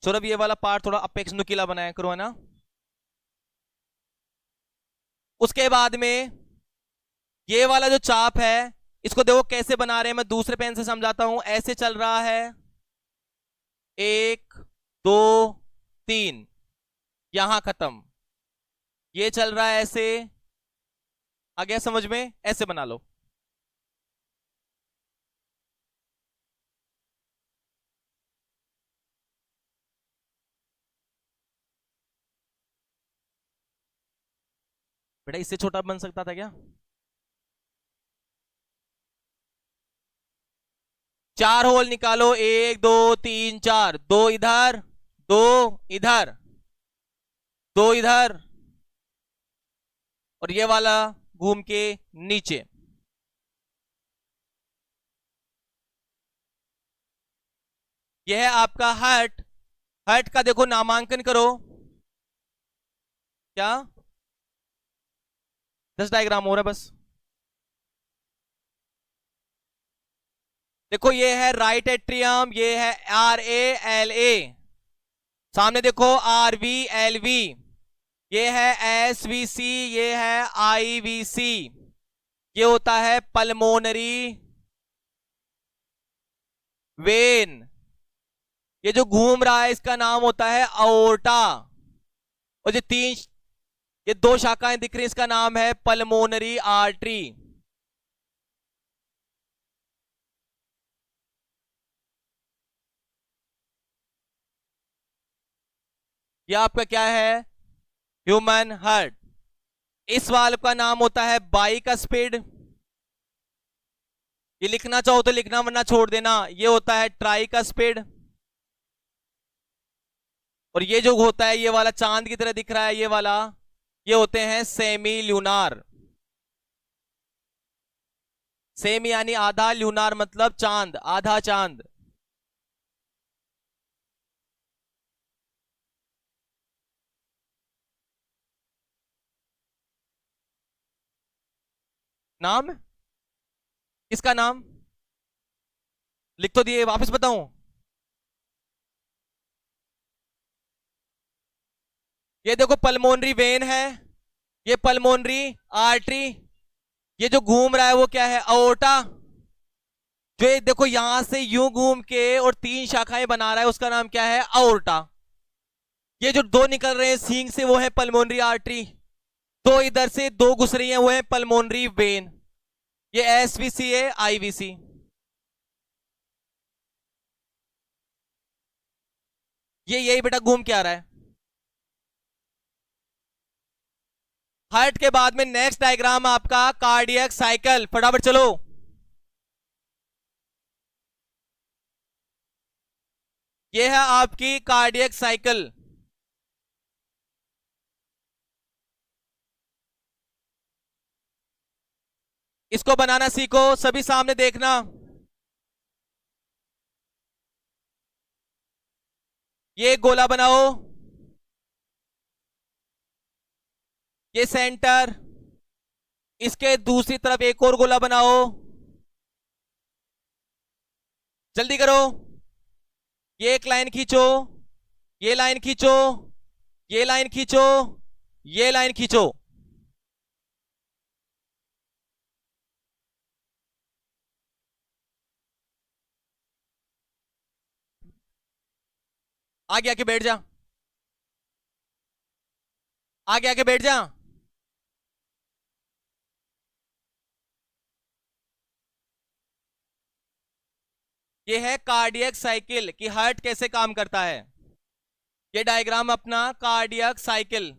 सौरभ ये वाला पार्ट थोड़ा अपेक्स नुकीला बनाया करो, है ना। उसके बाद में ये वाला जो चाप है, इसको देखो कैसे बना रहे हैं, मैं दूसरे पेन से समझाता हूं। ऐसे चल रहा है, 1 2 3, यहां खत्म। ये चल रहा है ऐसे, आ गया समझ में? ऐसे बना लो। बेटा इससे छोटा बन सकता था क्या? 4 होल निकालो, 1 2 3 4, 2 इधर, 2 इधर, 2 इधर, और ये वाला घूम के नीचे। यह है आपका हर्ट। हर्ट का देखो नामांकन करो। क्या 10 डायग्राम हो रहा है बस। देखो ये है राइट एट्रियम, ये है RALA, सामने देखो RVLV, ये है SVC, ये है IVC, ये होता है पल्मोनरी वेन। ये जो घूम रहा है इसका नाम होता है अओर्टा, और ये 2 शाखाएं दिख रही हैं, इसका नाम है पल्मोनरी आर्टरी। ये आपका क्या है? Human heart. इस वाल्व का नाम होता है बाइक स्पीड। ये लिखना चाहो तो लिखना, वरना छोड़ देना। ये होता है ट्राइक स्पीड। और ये जो होता है, ये वाला चांद की तरह दिख रहा है, ये वाला, ये होते हैं सेमी ल्यूनार। सेमी यानी आधा, ल्यूनार मतलब चांद, आधा चांद। नाम किसका नाम लिख तो दिए, वापस बताऊं? ये देखो पल्मोनरी वेन है, ये पल्मोनरी आर्टरी, ये जो घूम रहा है वो क्या है? अओर्टा। जो ये देखो यहां से यूं घूम के और 3 शाखाएं बना रहा है, उसका नाम क्या है? अओर्टा। ये जो 2 निकल रहे हैं सींग से, वो है पल्मोनरी आर्टरी। 2 इधर से 2 घुस रही हैं, वो है पल्मोनरी वेन। ये SVC है, IVC। ये यही बेटा घूम के आ रहा है। हार्ट के बाद में नेक्स्ट डायग्राम आपका कार्डियक साइकिल, फटाफट चलो। ये है आपकी कार्डियक साइकिल। इसको बनाना सीखो, सभी सामने देखना। ये गोला बनाओ, ये सेंटर, इसके दूसरी तरफ एक और गोला बनाओ, जल्दी करो। ये एक लाइन खींचो, ये लाइन खींचो, ये लाइन खींचो, ये लाइन खींचो। आगे आके बैठ जा, आगे आके बैठ जा। ये है कार्डियक साइकिल कि हार्ट कैसे काम करता है। ये डायग्राम अपना कार्डियक साइकिल।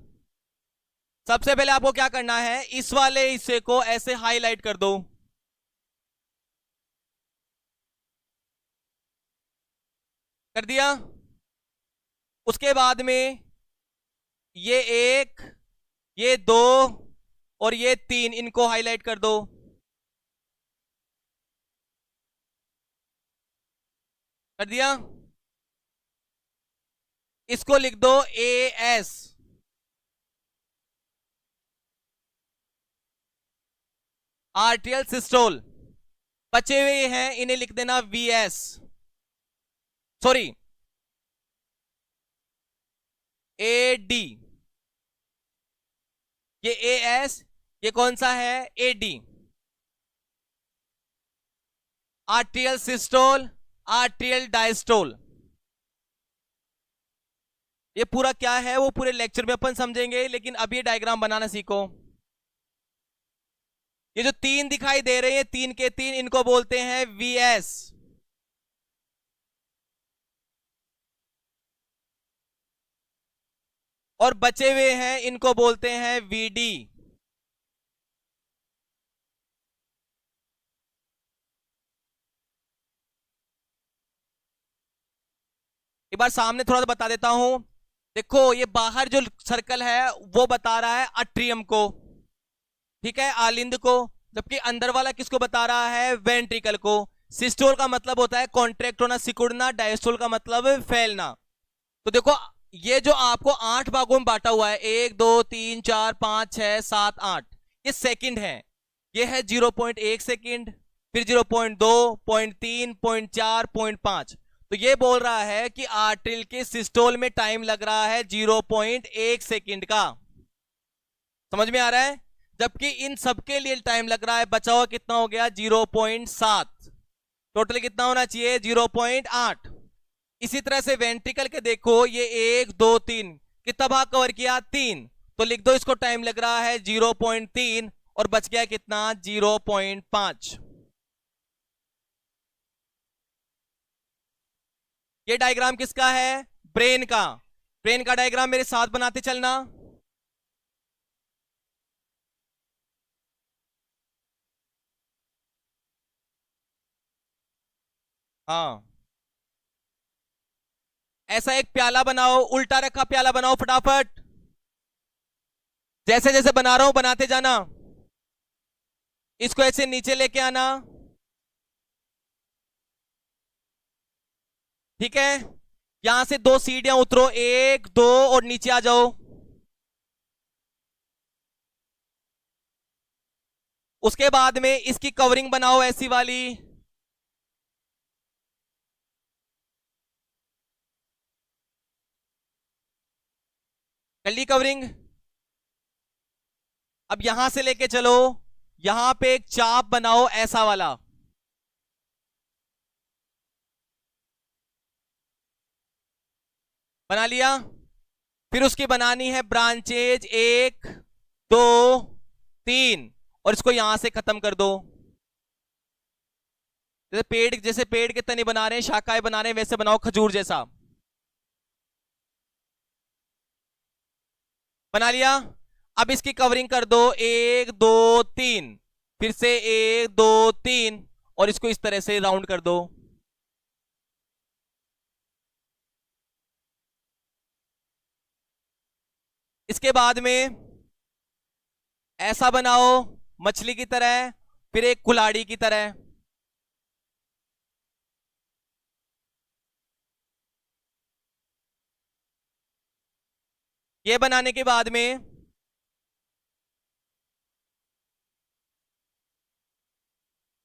सबसे पहले आपको क्या करना है, इस वाले हिस्से को ऐसे हाईलाइट कर दो। कर दिया। उसके बाद में ये 1, ये 2 और ये 3, इनको हाईलाइट कर दो। कर दिया। इसको लिख दो AS। आर्टियल सिस्टोल। बचे हुए हैं इन्हें लिख देना VS, सॉरी AD। ये AS, ये कौन सा है AD। आर्टियल systole, आर्टियल diastole. ये पूरा क्या है वो पूरे लेक्चर में अपन समझेंगे, लेकिन अब ये डायग्राम बनाना सीखो। ये जो 3 दिखाई दे रहे हैं 3 के 3, इनको बोलते हैं VS। और बचे हुए हैं इनको बोलते हैं VD। एक बार सामने थोड़ा सा बता देता हूं। देखो ये बाहर जो सर्कल है वो बता रहा है अट्रियम को, ठीक है, आलिंद को, जबकि अंदर वाला किसको बता रहा है, वेंट्रिकल को। सिस्टोल का मतलब होता है कॉन्ट्रैक्ट होना, सिकुड़ना। डायस्टोल का मतलब फैलना। तो देखो ये जो आपको 8 भागों में बांटा हुआ है, 1 2 3 4 5 6 7 8, ये सेकंड है। ये है 0.1 सेकंड, फिर 0.2, 0.3, 0.4, 0.5। तो ये बोल रहा है कि आर्टरी के सिस्टोल में टाइम लग रहा है 0.1 सेकंड का। समझ में आ रहा है। जबकि इन सबके लिए टाइम लग रहा है, बचा हुआ कितना हो गया 0.7। टोटल कितना होना चाहिए 0.8। इसी तरह से वेंट्रिकल के देखो, ये 1 2 3 कितना भाग कवर किया 3, तो लिख दो इसको टाइम लग रहा है 0.3 और बच गया कितना 0.5। ये डायग्राम किसका है, ब्रेन का। ब्रेन का डायग्राम मेरे साथ बनाते चलना। हाँ, ऐसा एक प्याला बनाओ, उल्टा रखा प्याला बनाओ फटाफट। जैसे जैसे बना रहा हूं बनाते जाना। इसको ऐसे नीचे लेके आना, ठीक है। यहां से 2 सीढ़ियां उतरो, 1 2 और नीचे आ जाओ। उसके बाद में इसकी कवरिंग बनाओ ऐसी वाली। कर ली कवरिंग। अब यहां से लेके चलो, यहां पे एक चाप बनाओ ऐसा वाला। बना लिया। फिर उसकी बनानी है ब्रांचेज 1 2 3 और इसको यहां से खत्म कर दो। जैसे पेड़ के तने बना रहे हैं, शाखाएं बना रहे हैं, वैसे बनाओ खजूर जैसा। बना लिया। अब इसकी कवरिंग कर दो 1 2 3, फिर से 1 2 3 और इसको इस तरह से राउंड कर दो। इसके बाद में ऐसा बनाओ मछली की तरह, फिर एक कुल्हाड़ी की तरह। ये बनाने के बाद में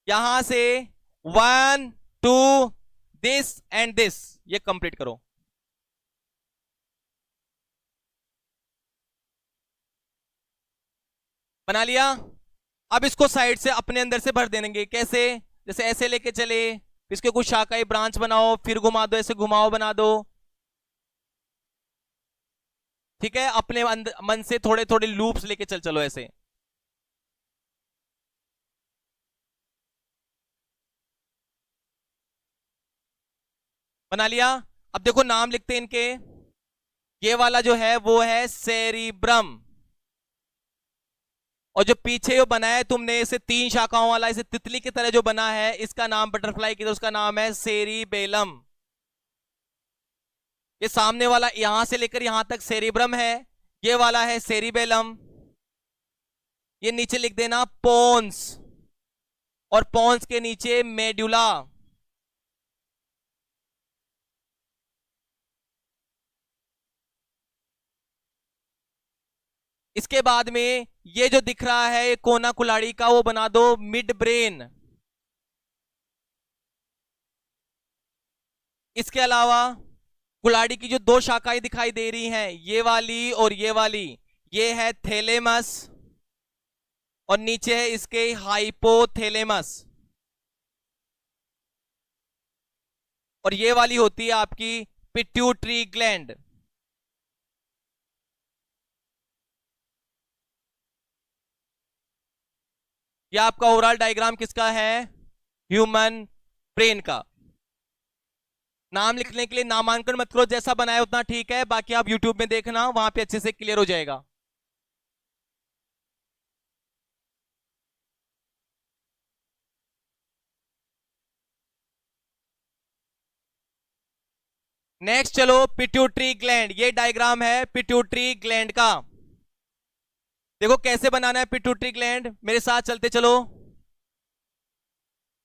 यहां से 1 2 दिस एंड दिस, ये कंप्लीट करो। बना लिया। अब इसको साइड से अपने अंदर से भर देंगे। कैसे? जैसे ऐसे लेके चले, इसके कुछ शाखाई ब्रांच बनाओ, फिर घुमा दो, ऐसे घुमाओ बना दो। ठीक है, अपने मन से थोड़े थोड़े लूप्स लेके चलो ऐसे। बना लिया। अब देखो नाम लिखते हैं इनके। ये वाला जो है वो है सेरिब्रम, और जो पीछे जो बनाया है तुमने इसे 3 शाखाओं वाला, इसे तितली की तरह जो बना है, इसका नाम बटरफ्लाई की तरह, उसका नाम है सेरिबेलम। ये सामने वाला यहां से लेकर यहां तक सेरिब्रम है, ये वाला है सेरिबेलम। ये नीचे लिख देना पोन्स, और पोन्स के नीचे मेडुला। इसके बाद में ये जो दिख रहा है ये कोना कुलाड़ी का, वो बना दो मिड ब्रेन। इसके अलावा कुलाड़ी की जो 2 शाखाएं दिखाई दे रही हैं, ये वाली और ये वाली, ये है थैलेमस, और नीचे है इसके हाइपोथैलेमस, और ये वाली होती है आपकी पिट्यूटरी ग्लैंड। ये आपका ओवरऑल डायग्राम किसका है? ह्यूमन ब्रेन का। नाम लिखने के लिए नामांकन मत करो, जैसा बनाया उतना ठीक है, बाकी आप यूट्यूब में देखना, वहां पे अच्छे से क्लियर हो जाएगा। नेक्स्ट चलो, पिट्यूटरी ग्लैंड। ये डायग्राम है पिट्यूटरी ग्लैंड का। देखो कैसे बनाना है पिट्यूटरी ग्लैंड, मेरे साथ चलते चलो।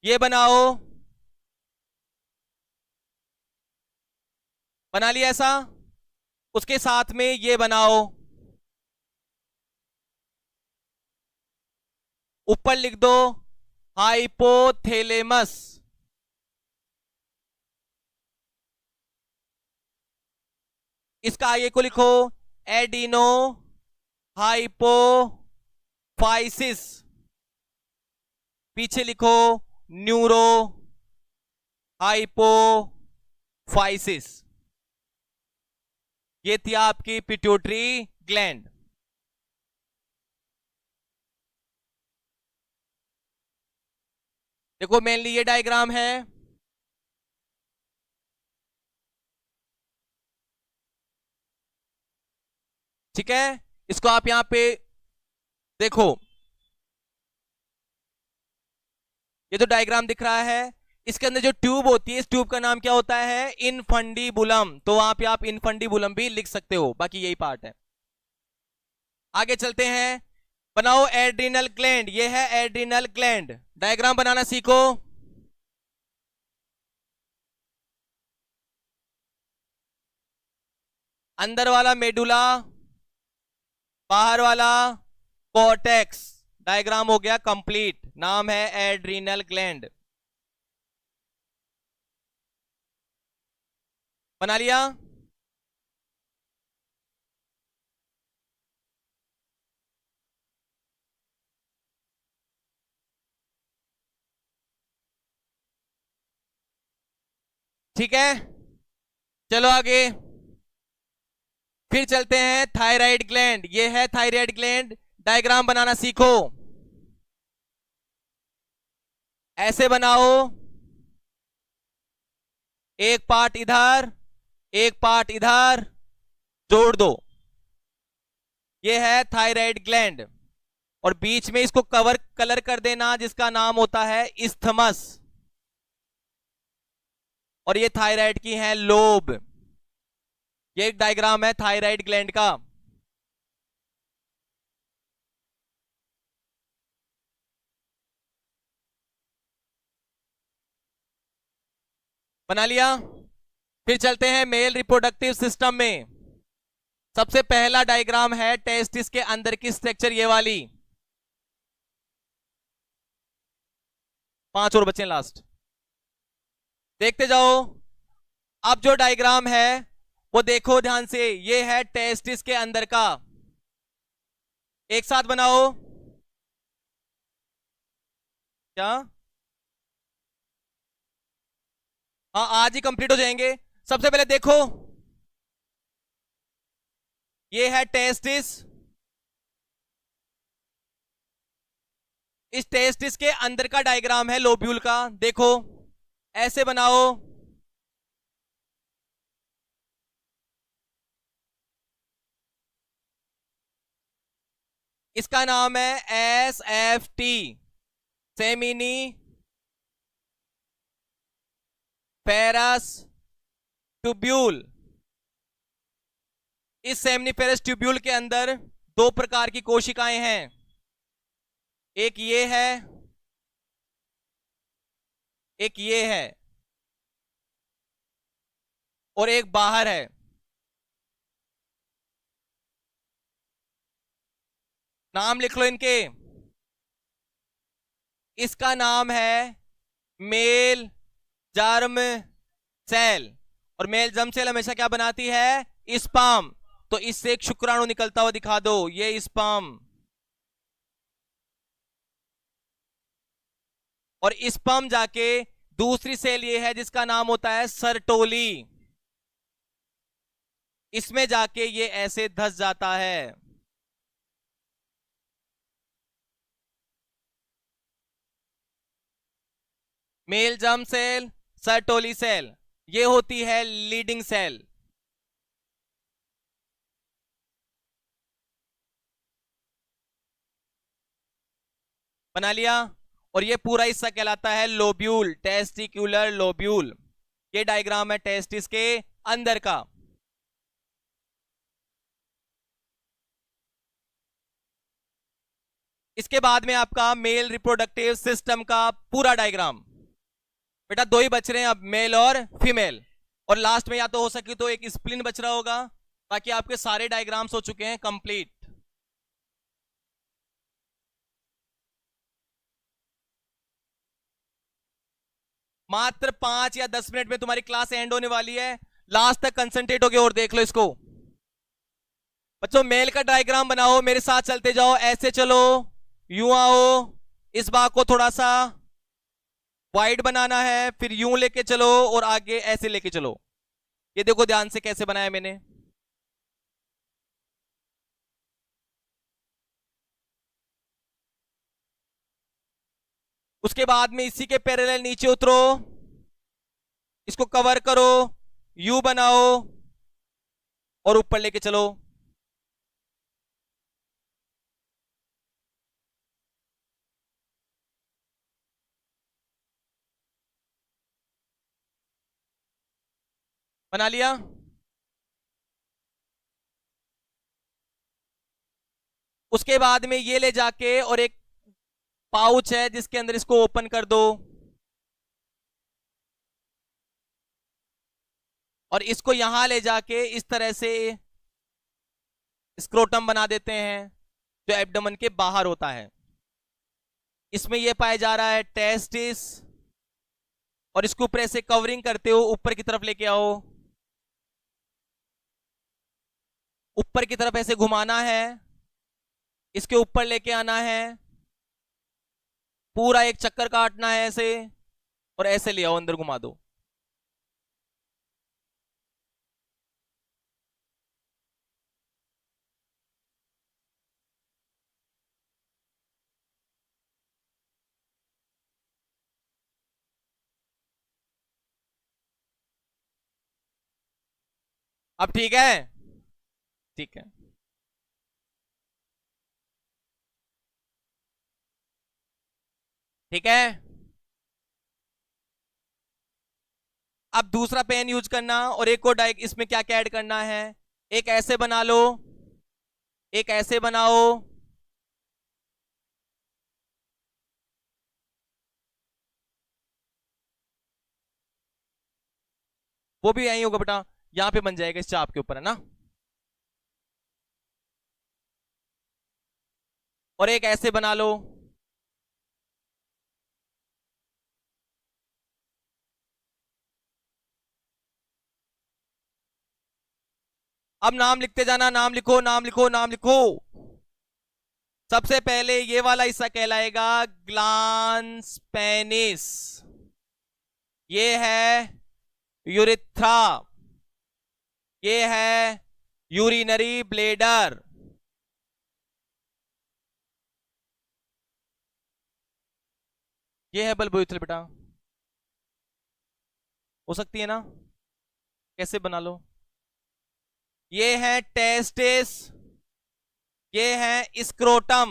ये बनाओ, बना लिया ऐसा। उसके साथ में ये बनाओ, ऊपर लिख दो हाइपोथैलेमस। इसका आगे को लिखो एडिनो हाइपोफाइसिस। पीछे लिखो न्यूरो हाइपोफाइसिस। ये थी आपकी पिट्यूटरी ग्लैंड। देखो मेनली ये डायग्राम है। ठीक है, इसको आप यहां पे देखो, ये जो डायग्राम दिख रहा है, इसके अंदर जो ट्यूब होती है, इस ट्यूब का नाम क्या होता है? इनफंडीबुलम। तो वहां पे आप इनफंडीबुलम भी लिख सकते हो, बाकी यही पार्ट है। आगे चलते हैं, बनाओ एड्रिनल ग्लैंड। ये है एड्रिनल ग्लैंड। डायग्राम बनाना सीखो। अंदर वाला मेडुला, बाहर वाला कॉर्टेक्स। डायग्राम हो गया कंप्लीट, नाम है एड्रिनल ग्लैंड। बना लिया। ठीक है, चलो आगे फिर चलते हैं थायराइड ग्लैंड। ये है थायराइड ग्लैंड। डायग्राम बनाना सीखो। ऐसे बनाओ, एक पार्ट इधर, एक पार्ट इधर, जोड़ दो। ये है थायराइड ग्लैंड, और बीच में इसको कलर कर देना, जिसका नाम होता है इस्थमस। और ये थायराइड की है लोब। ये एक डायग्राम है थायराइड ग्लैंड का। बना लिया। फिर चलते हैं मेल रिप्रोडक्टिव सिस्टम में। सबसे पहला डायग्राम है टेस्टिस के अंदर की स्ट्रक्चर, ये वाली। 5 और बचे लास्ट, देखते जाओ। अब जो डायग्राम है वो देखो ध्यान से, ये है टेस्टिस के अंदर का। एक साथ बनाओ। क्या? हाँ, आज ही कंप्लीट हो जाएंगे। सबसे पहले देखो, ये है टेस्टिस। इस टेस्टिस के अंदर का डायग्राम है लोब्यूल का, देखो ऐसे बनाओ। इसका नाम है SFT, सेमिनी फेरस ट्यूब्यूल। इस सेमिनिफेरस ट्यूब्यूल के अंदर दो प्रकार की कोशिकाएं हैं, एक ये है, एक ये है, और एक बाहर है। नाम लिख लो इनके। इसका नाम है मेल जर्म सेल, और मेल जर्म सेल हमेशा क्या बनाती है? स्पर्म। तो इससे एक शुक्राणु निकलता हुआ दिखा दो, ये स्पर्म। और स्पर्म जाके दूसरी सेल ये है जिसका नाम होता है सर्टोली, इसमें जाके ये ऐसे धस जाता है। Male germ cell, Sertoli cell, ये होती है लीडिंग सेल। बना लिया? और ये पूरा हिस्सा कहलाता है लोब्यूल, टेस्टिक्यूलर लोब्यूल। ये डायग्राम है टेस्टिस के अंदर का। इसके बाद में आपका मेल रिप्रोडक्टिव सिस्टम का पूरा डायग्राम। बेटा दो ही बच रहे हैं अब, मेल और फीमेल, और लास्ट में या तो हो सके तो एक स्प्लिन बच रहा होगा। बाकी आपके सारे डायग्राम्स हो चुके हैं कंप्लीट। मात्र 5 या 10 मिनट में तुम्हारी क्लास एंड होने वाली है। लास्ट तक कंसंट्रेट होके और देख लो इसको। बच्चों मेल का डायग्राम बनाओ, मेरे साथ चलते जाओ, ऐसे चलो, यूं आओ, इस भाग को थोड़ा सा वाइड बनाना है, फिर यूं लेके चलो और आगे ऐसे लेके चलो। ये देखो ध्यान से कैसे बनाया मैंने। उसके बाद में इसी के पैरेलल नीचे उतरो, इसको कवर करो, यू बनाओ और ऊपर लेके चलो। बना लिया? उसके बाद में ये ले जाके और एक पाउच है जिसके अंदर इसको ओपन कर दो, और इसको यहां ले जाके इस तरह से स्क्रोटम बना देते हैं जो एब्डोमेन के बाहर होता है। इसमें यह पाया जा रहा है टेस्टिस, और इसके ऊपर ऐसे कवरिंग करते हो ऊपर की तरफ लेके आओ, ऊपर की तरफ ऐसे घुमाना है, इसके ऊपर लेके आना है, पूरा एक चक्कर काटना है ऐसे, और ऐसे ले आओ अंदर घुमा दो। अब ठीक है? ठीक है। ठीक है, अब दूसरा पेन यूज करना, और एक और डाइक इसमें क्या क्या ऐड करना है, एक ऐसे बना लो, एक ऐसे बनाओ, वो भी यही होगा बेटा, यहां पे बन जाएगा इस चाप के ऊपर, है ना। और एक ऐसे बना लो, अब नाम लिखते जाना, नाम लिखो, नाम लिखो, नाम लिखो। सबसे पहले ये वाला हिस्सा कहलाएगा ग्लांस पेनिस, ये है यूरिथ्रा, ये है यूरिनरी ब्लेडर, ये है बल्बोयूथल बेटा। हो सकती है ना, कैसे बना लो। ये है टेस्टिस, ये है स्क्रोटम,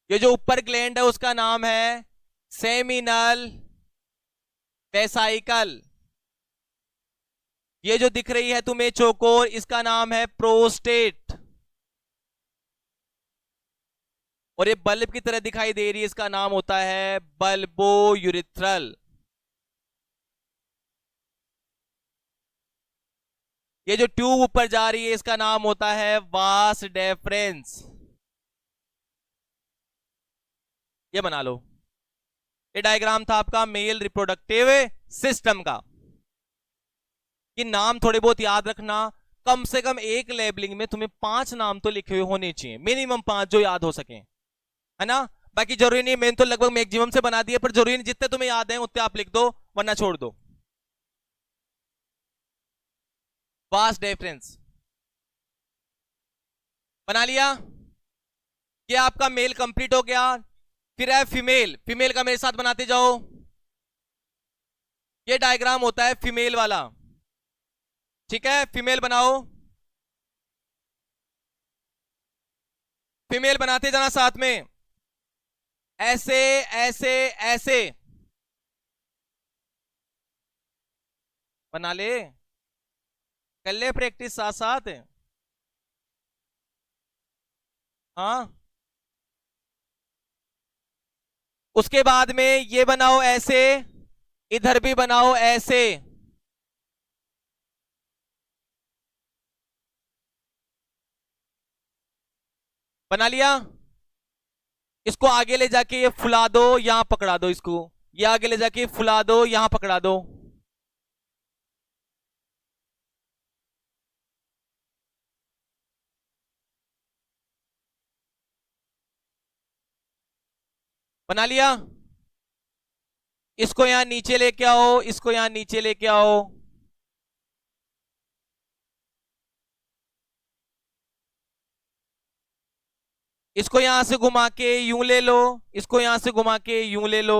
ये जो ऊपर ग्लैंड है उसका नाम है सेमिनल वेसाइकल, ये जो दिख रही है तुम्हें चौकोर इसका नाम है प्रोस्टेट, और ये बल्ब की तरह दिखाई दे रही है इसका नाम होता है बल्बो यूरिथ्रल। ये जो ट्यूब ऊपर जा रही है इसका नाम होता है वास डेफरेंस, ये बना लो। ये डायग्राम था आपका मेल रिप्रोडक्टिव सिस्टम का। कि नाम थोड़े बहुत याद रखना, कम से कम एक लेबलिंग में तुम्हें 5 नाम तो लिखे हुए होने चाहिए, मिनिमम 5 जो याद हो सके, है ना। बाकी जरूरी नहीं, मैंने तो लगभग मैक्सिमम से बना दिए, पर जरूरी नहीं जितने तुम्हें याद है उतने आप लिख दो, वरना छोड़ दो। वास्ट डिफरेंस बना लिया, ये आपका मेल कंप्लीट हो गया। फिर है फीमेल, फीमेल का मेरे साथ बनाते जाओ। ये डायग्राम होता है फीमेल वाला, ठीक है, फीमेल बनाओ, फीमेल बनाते जाना साथ में, ऐसे ऐसे ऐसे बना ले, कर ले प्रैक्टिस साथ साथ। हाँ, उसके बाद में ये बनाओ ऐसे, इधर भी बनाओ ऐसे, बना लिया। इसको आगे ले जाके ये फुला दो, यहां पकड़ा दो, इसको ये आगे ले जाके फुला दो, यहां पकड़ा दो। बना लिया। इसको यहां नीचे लेके आओ, इसको यहां नीचे लेके आओ, इसको यहां से घुमा के यूं ले लो, इसको यहां से घुमा के यूं ले लो।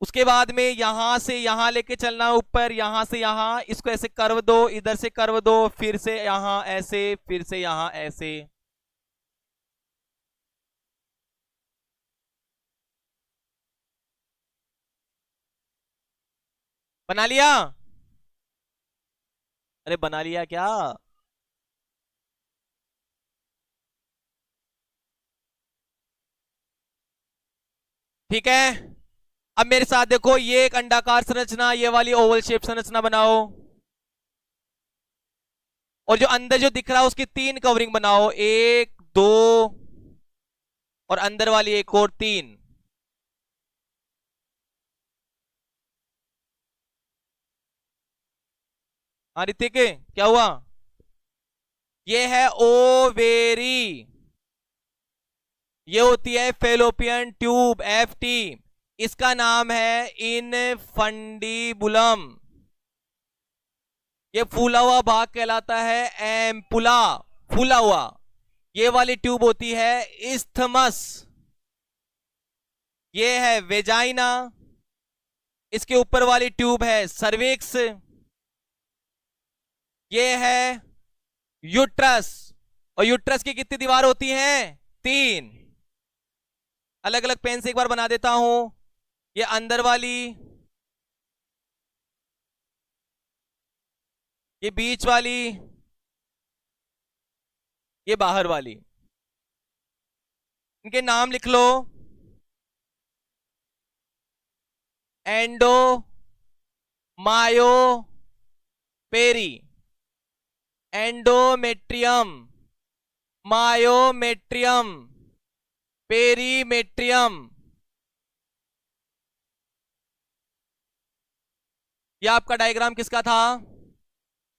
उसके बाद में यहां से यहां लेके चलना ऊपर, यहां से यहां, इसको ऐसे कर्व दो, इधर से कर्व दो, फिर से यहां ऐसे, फिर से यहां ऐसे। बना लिया? अरे बना लिया क्या? ठीक है, अब मेरे साथ देखो, ये एक अंडाकार संरचना, ये वाली ओवल शेप संरचना बनाओ, और जो अंदर जो दिख रहा है उसकी 3 कवरिंग बनाओ, 1 2 और अंदर वाली एक और 3। हाँ ऋतिक, क्या हुआ? ये है ओवेरी, ये होती है फेलोपियन ट्यूब, FT, इसका नाम है इनफंडीबुलम, ये फूला हुआ भाग कहलाता है एम्पुला, फूला हुआ। ये वाली ट्यूब होती है इस्थमस, ये है वेजाइना, इसके ऊपर वाली ट्यूब है सर्विक्स, ये है यूट्रस, और यूट्रस की कितनी दीवार होती हैं? 3। अलग अलग पेन से एक बार बना देता हूं। ये अंदर वाली, ये बीच वाली, ये बाहर वाली। इनके नाम लिख लो, एंडो मायो पेरी, एंडोमेट्रियम, मायोमेट्रियम, पेरीमेट्रियम। ये आपका डायग्राम किसका था?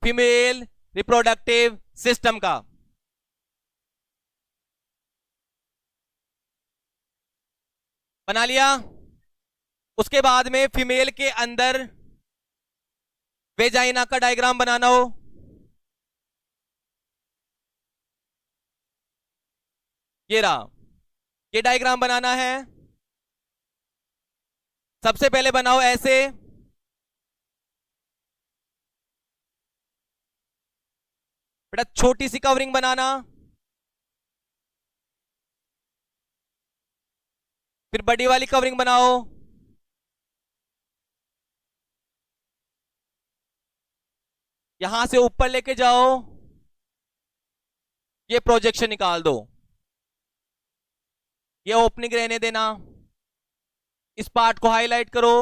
फीमेल रिप्रोडक्टिव सिस्टम का। बना लिया। उसके बाद में फीमेल के अंदर वेजाइना का डायग्राम बनाना हो, ये रहा, ये डायग्राम बनाना है। सबसे पहले बनाओ ऐसे, बेटा छोटी सी कवरिंग बनाना, फिर बड़ी वाली कवरिंग बनाओ, यहां से ऊपर लेके जाओ, ये प्रोजेक्शन निकाल दो, ये ओपनिंग रहने देना, इस पार्ट को हाईलाइट करो,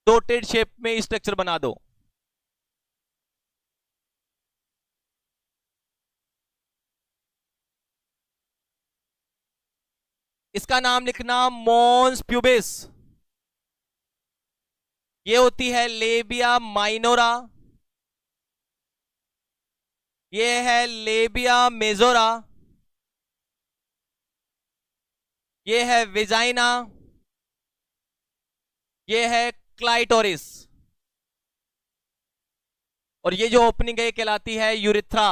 डॉटेड शेप में स्ट्रक्चर बना दो। इसका नाम लिखना मॉन्स प्यूबिस। ये होती है लेबिया माइनोरा, ये है लेबिया मेजोरा, ये है विजाइना, ये है क्लाइटोरिस, और ये जो ओपनिंग है ये कहलाती है यूरिथ्रा।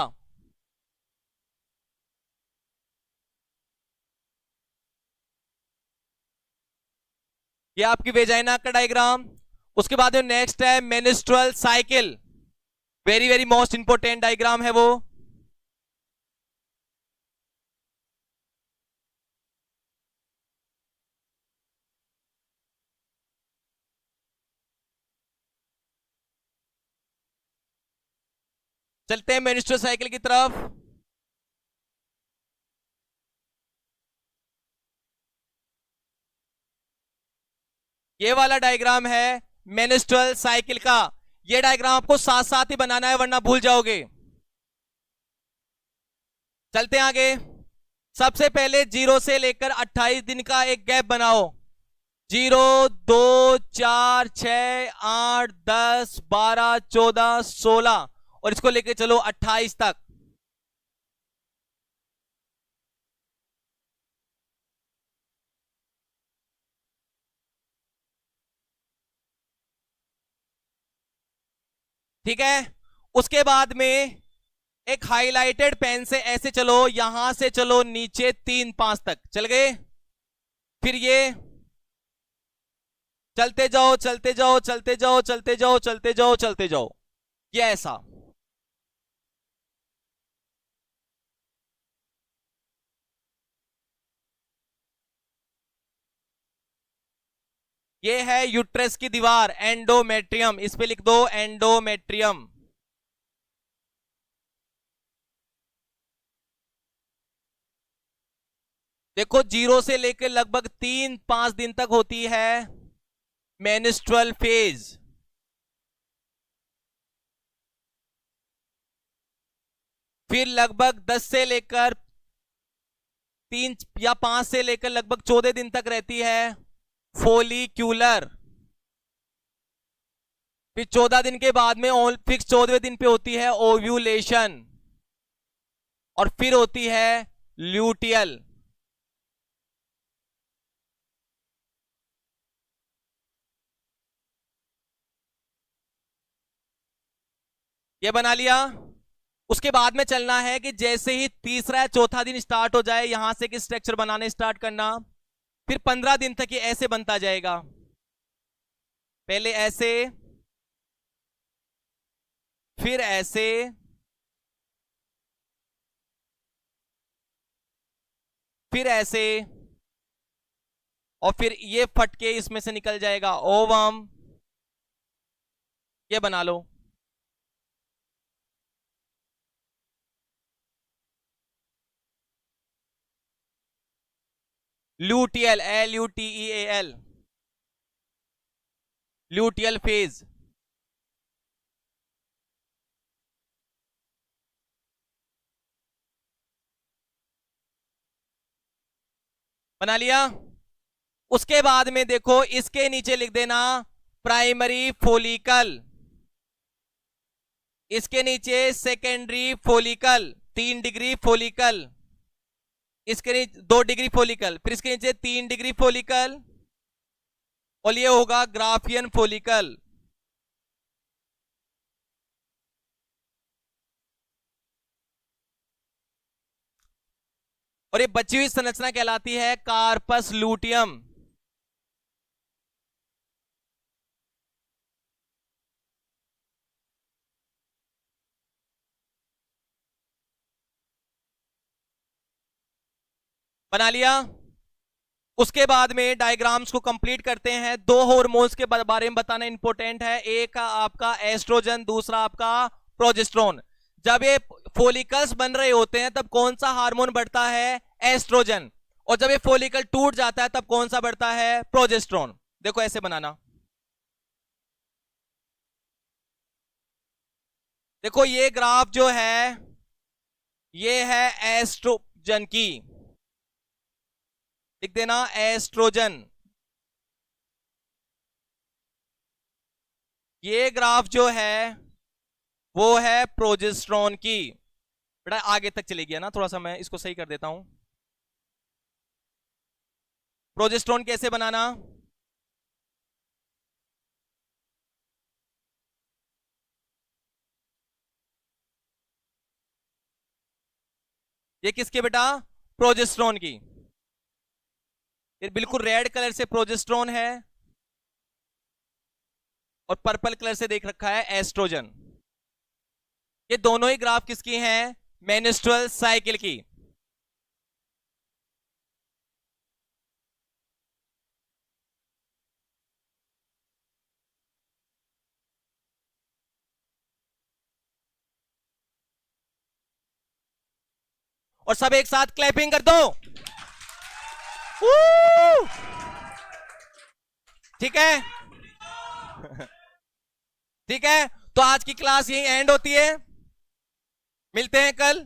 ये आपकी वेजाइना का डायग्राम। उसके बाद में नेक्स्ट है menstrual cycle, very very most important diagram है वो। चलते हैं मेनिस्ट्रुअल साइकिल की तरफ। ये वाला डायग्राम है मेनिस्ट्रुअल साइकिल का। ये डायग्राम आपको साथ साथ ही बनाना है वरना भूल जाओगे। चलते हैं आगे। सबसे पहले 0 से लेकर 28 दिन का एक गैप बनाओ। 0, 2, 4, 6, 8, 10, 12, 14, 16 और इसको लेके चलो 28 तक। ठीक है। उसके बाद में एक हाइलाइटेड पेन से ऐसे चलो, यहां से चलो नीचे 3, 5 तक चल गए। फिर ये चलते जाओ चलते जाओ चलते जाओ चलते जाओ चलते जाओ चलते जाओ, ये ऐसा। ये है यूट्रस की दीवार, एंडोमेट्रियम, इस पे लिख दो एंडोमेट्रियम। देखो 0 से लेकर लगभग 3-5 दिन तक होती है मेनिस्ट्रुअल फेज। फिर लगभग 10 से लेकर 3 या 5 से लेकर लगभग 14 दिन तक रहती है फोलिक्यूलर। फिर 14 दिन के बाद में फिक्स 14वें दिन पे होती है ओव्यूलेशन, और फिर होती है ल्यूटियल। ये बना लिया। उसके बाद में चलना है कि जैसे ही तीसरा या चौथा दिन स्टार्ट हो जाए यहां से कि स्ट्रक्चर बनाने स्टार्ट करना। फिर 15 दिन तक ये ऐसे बनता जाएगा, पहले ऐसे, फिर ऐसे, फिर ऐसे, और फिर ये फट के इसमें से निकल जाएगा ओवम। ये बना लो। Luteal, LUTEAL, luteal phase. बना लिया। उसके बाद में देखो इसके नीचे लिख देना प्राइमरी फोलिकल, इसके नीचे सेकेंडरी फोलिकल 3 डिग्री फोलिकल, इसके नीचे 2 डिग्री फोलिकल, फिर इसके नीचे 3 डिग्री फोलिकल, और ये होगा ग्राफियन फोलिकल। और ये बची हुई संरचना कहलाती है कार्पस लूटियम। बना लिया। उसके बाद में डायग्राम्स को कंप्लीट करते हैं। 2 हार्मोन्स के बारे में बताना इंपॉर्टेंट है, एक आपका एस्ट्रोजन, दूसरा आपका प्रोजेस्टेरोन। जब ये फोलिकल्स बन रहे होते हैं तब कौन सा हार्मोन बढ़ता है? एस्ट्रोजन। और जब ये फोलिकल टूट जाता है तब कौन सा बढ़ता है? प्रोजेस्टेरोन। देखो ऐसे बनाना, देखो ये ग्राफ जो है ये है एस्ट्रोजन की, लिख देना एस्ट्रोजन। ये ग्राफ जो है वो है प्रोजेस्टेरोन की। बेटा आगे तक चली गया ना, थोड़ा सा मैं इसको सही कर देता हूं। प्रोजेस्टेरोन कैसे बनाना? ये किसके बेटा? प्रोजेस्टेरोन की। ये बिल्कुल रेड कलर से प्रोजेस्टेरोन है और पर्पल कलर से देख रखा है एस्ट्रोजन। ये दोनों ही ग्राफ किसकी हैं? मेंस्ट्रुअल साइकिल की। और सब एक साथ क्लैपिंग कर दो। ठीक है ठीक है, तो आज की क्लास यही एंड होती है। मिलते हैं कल।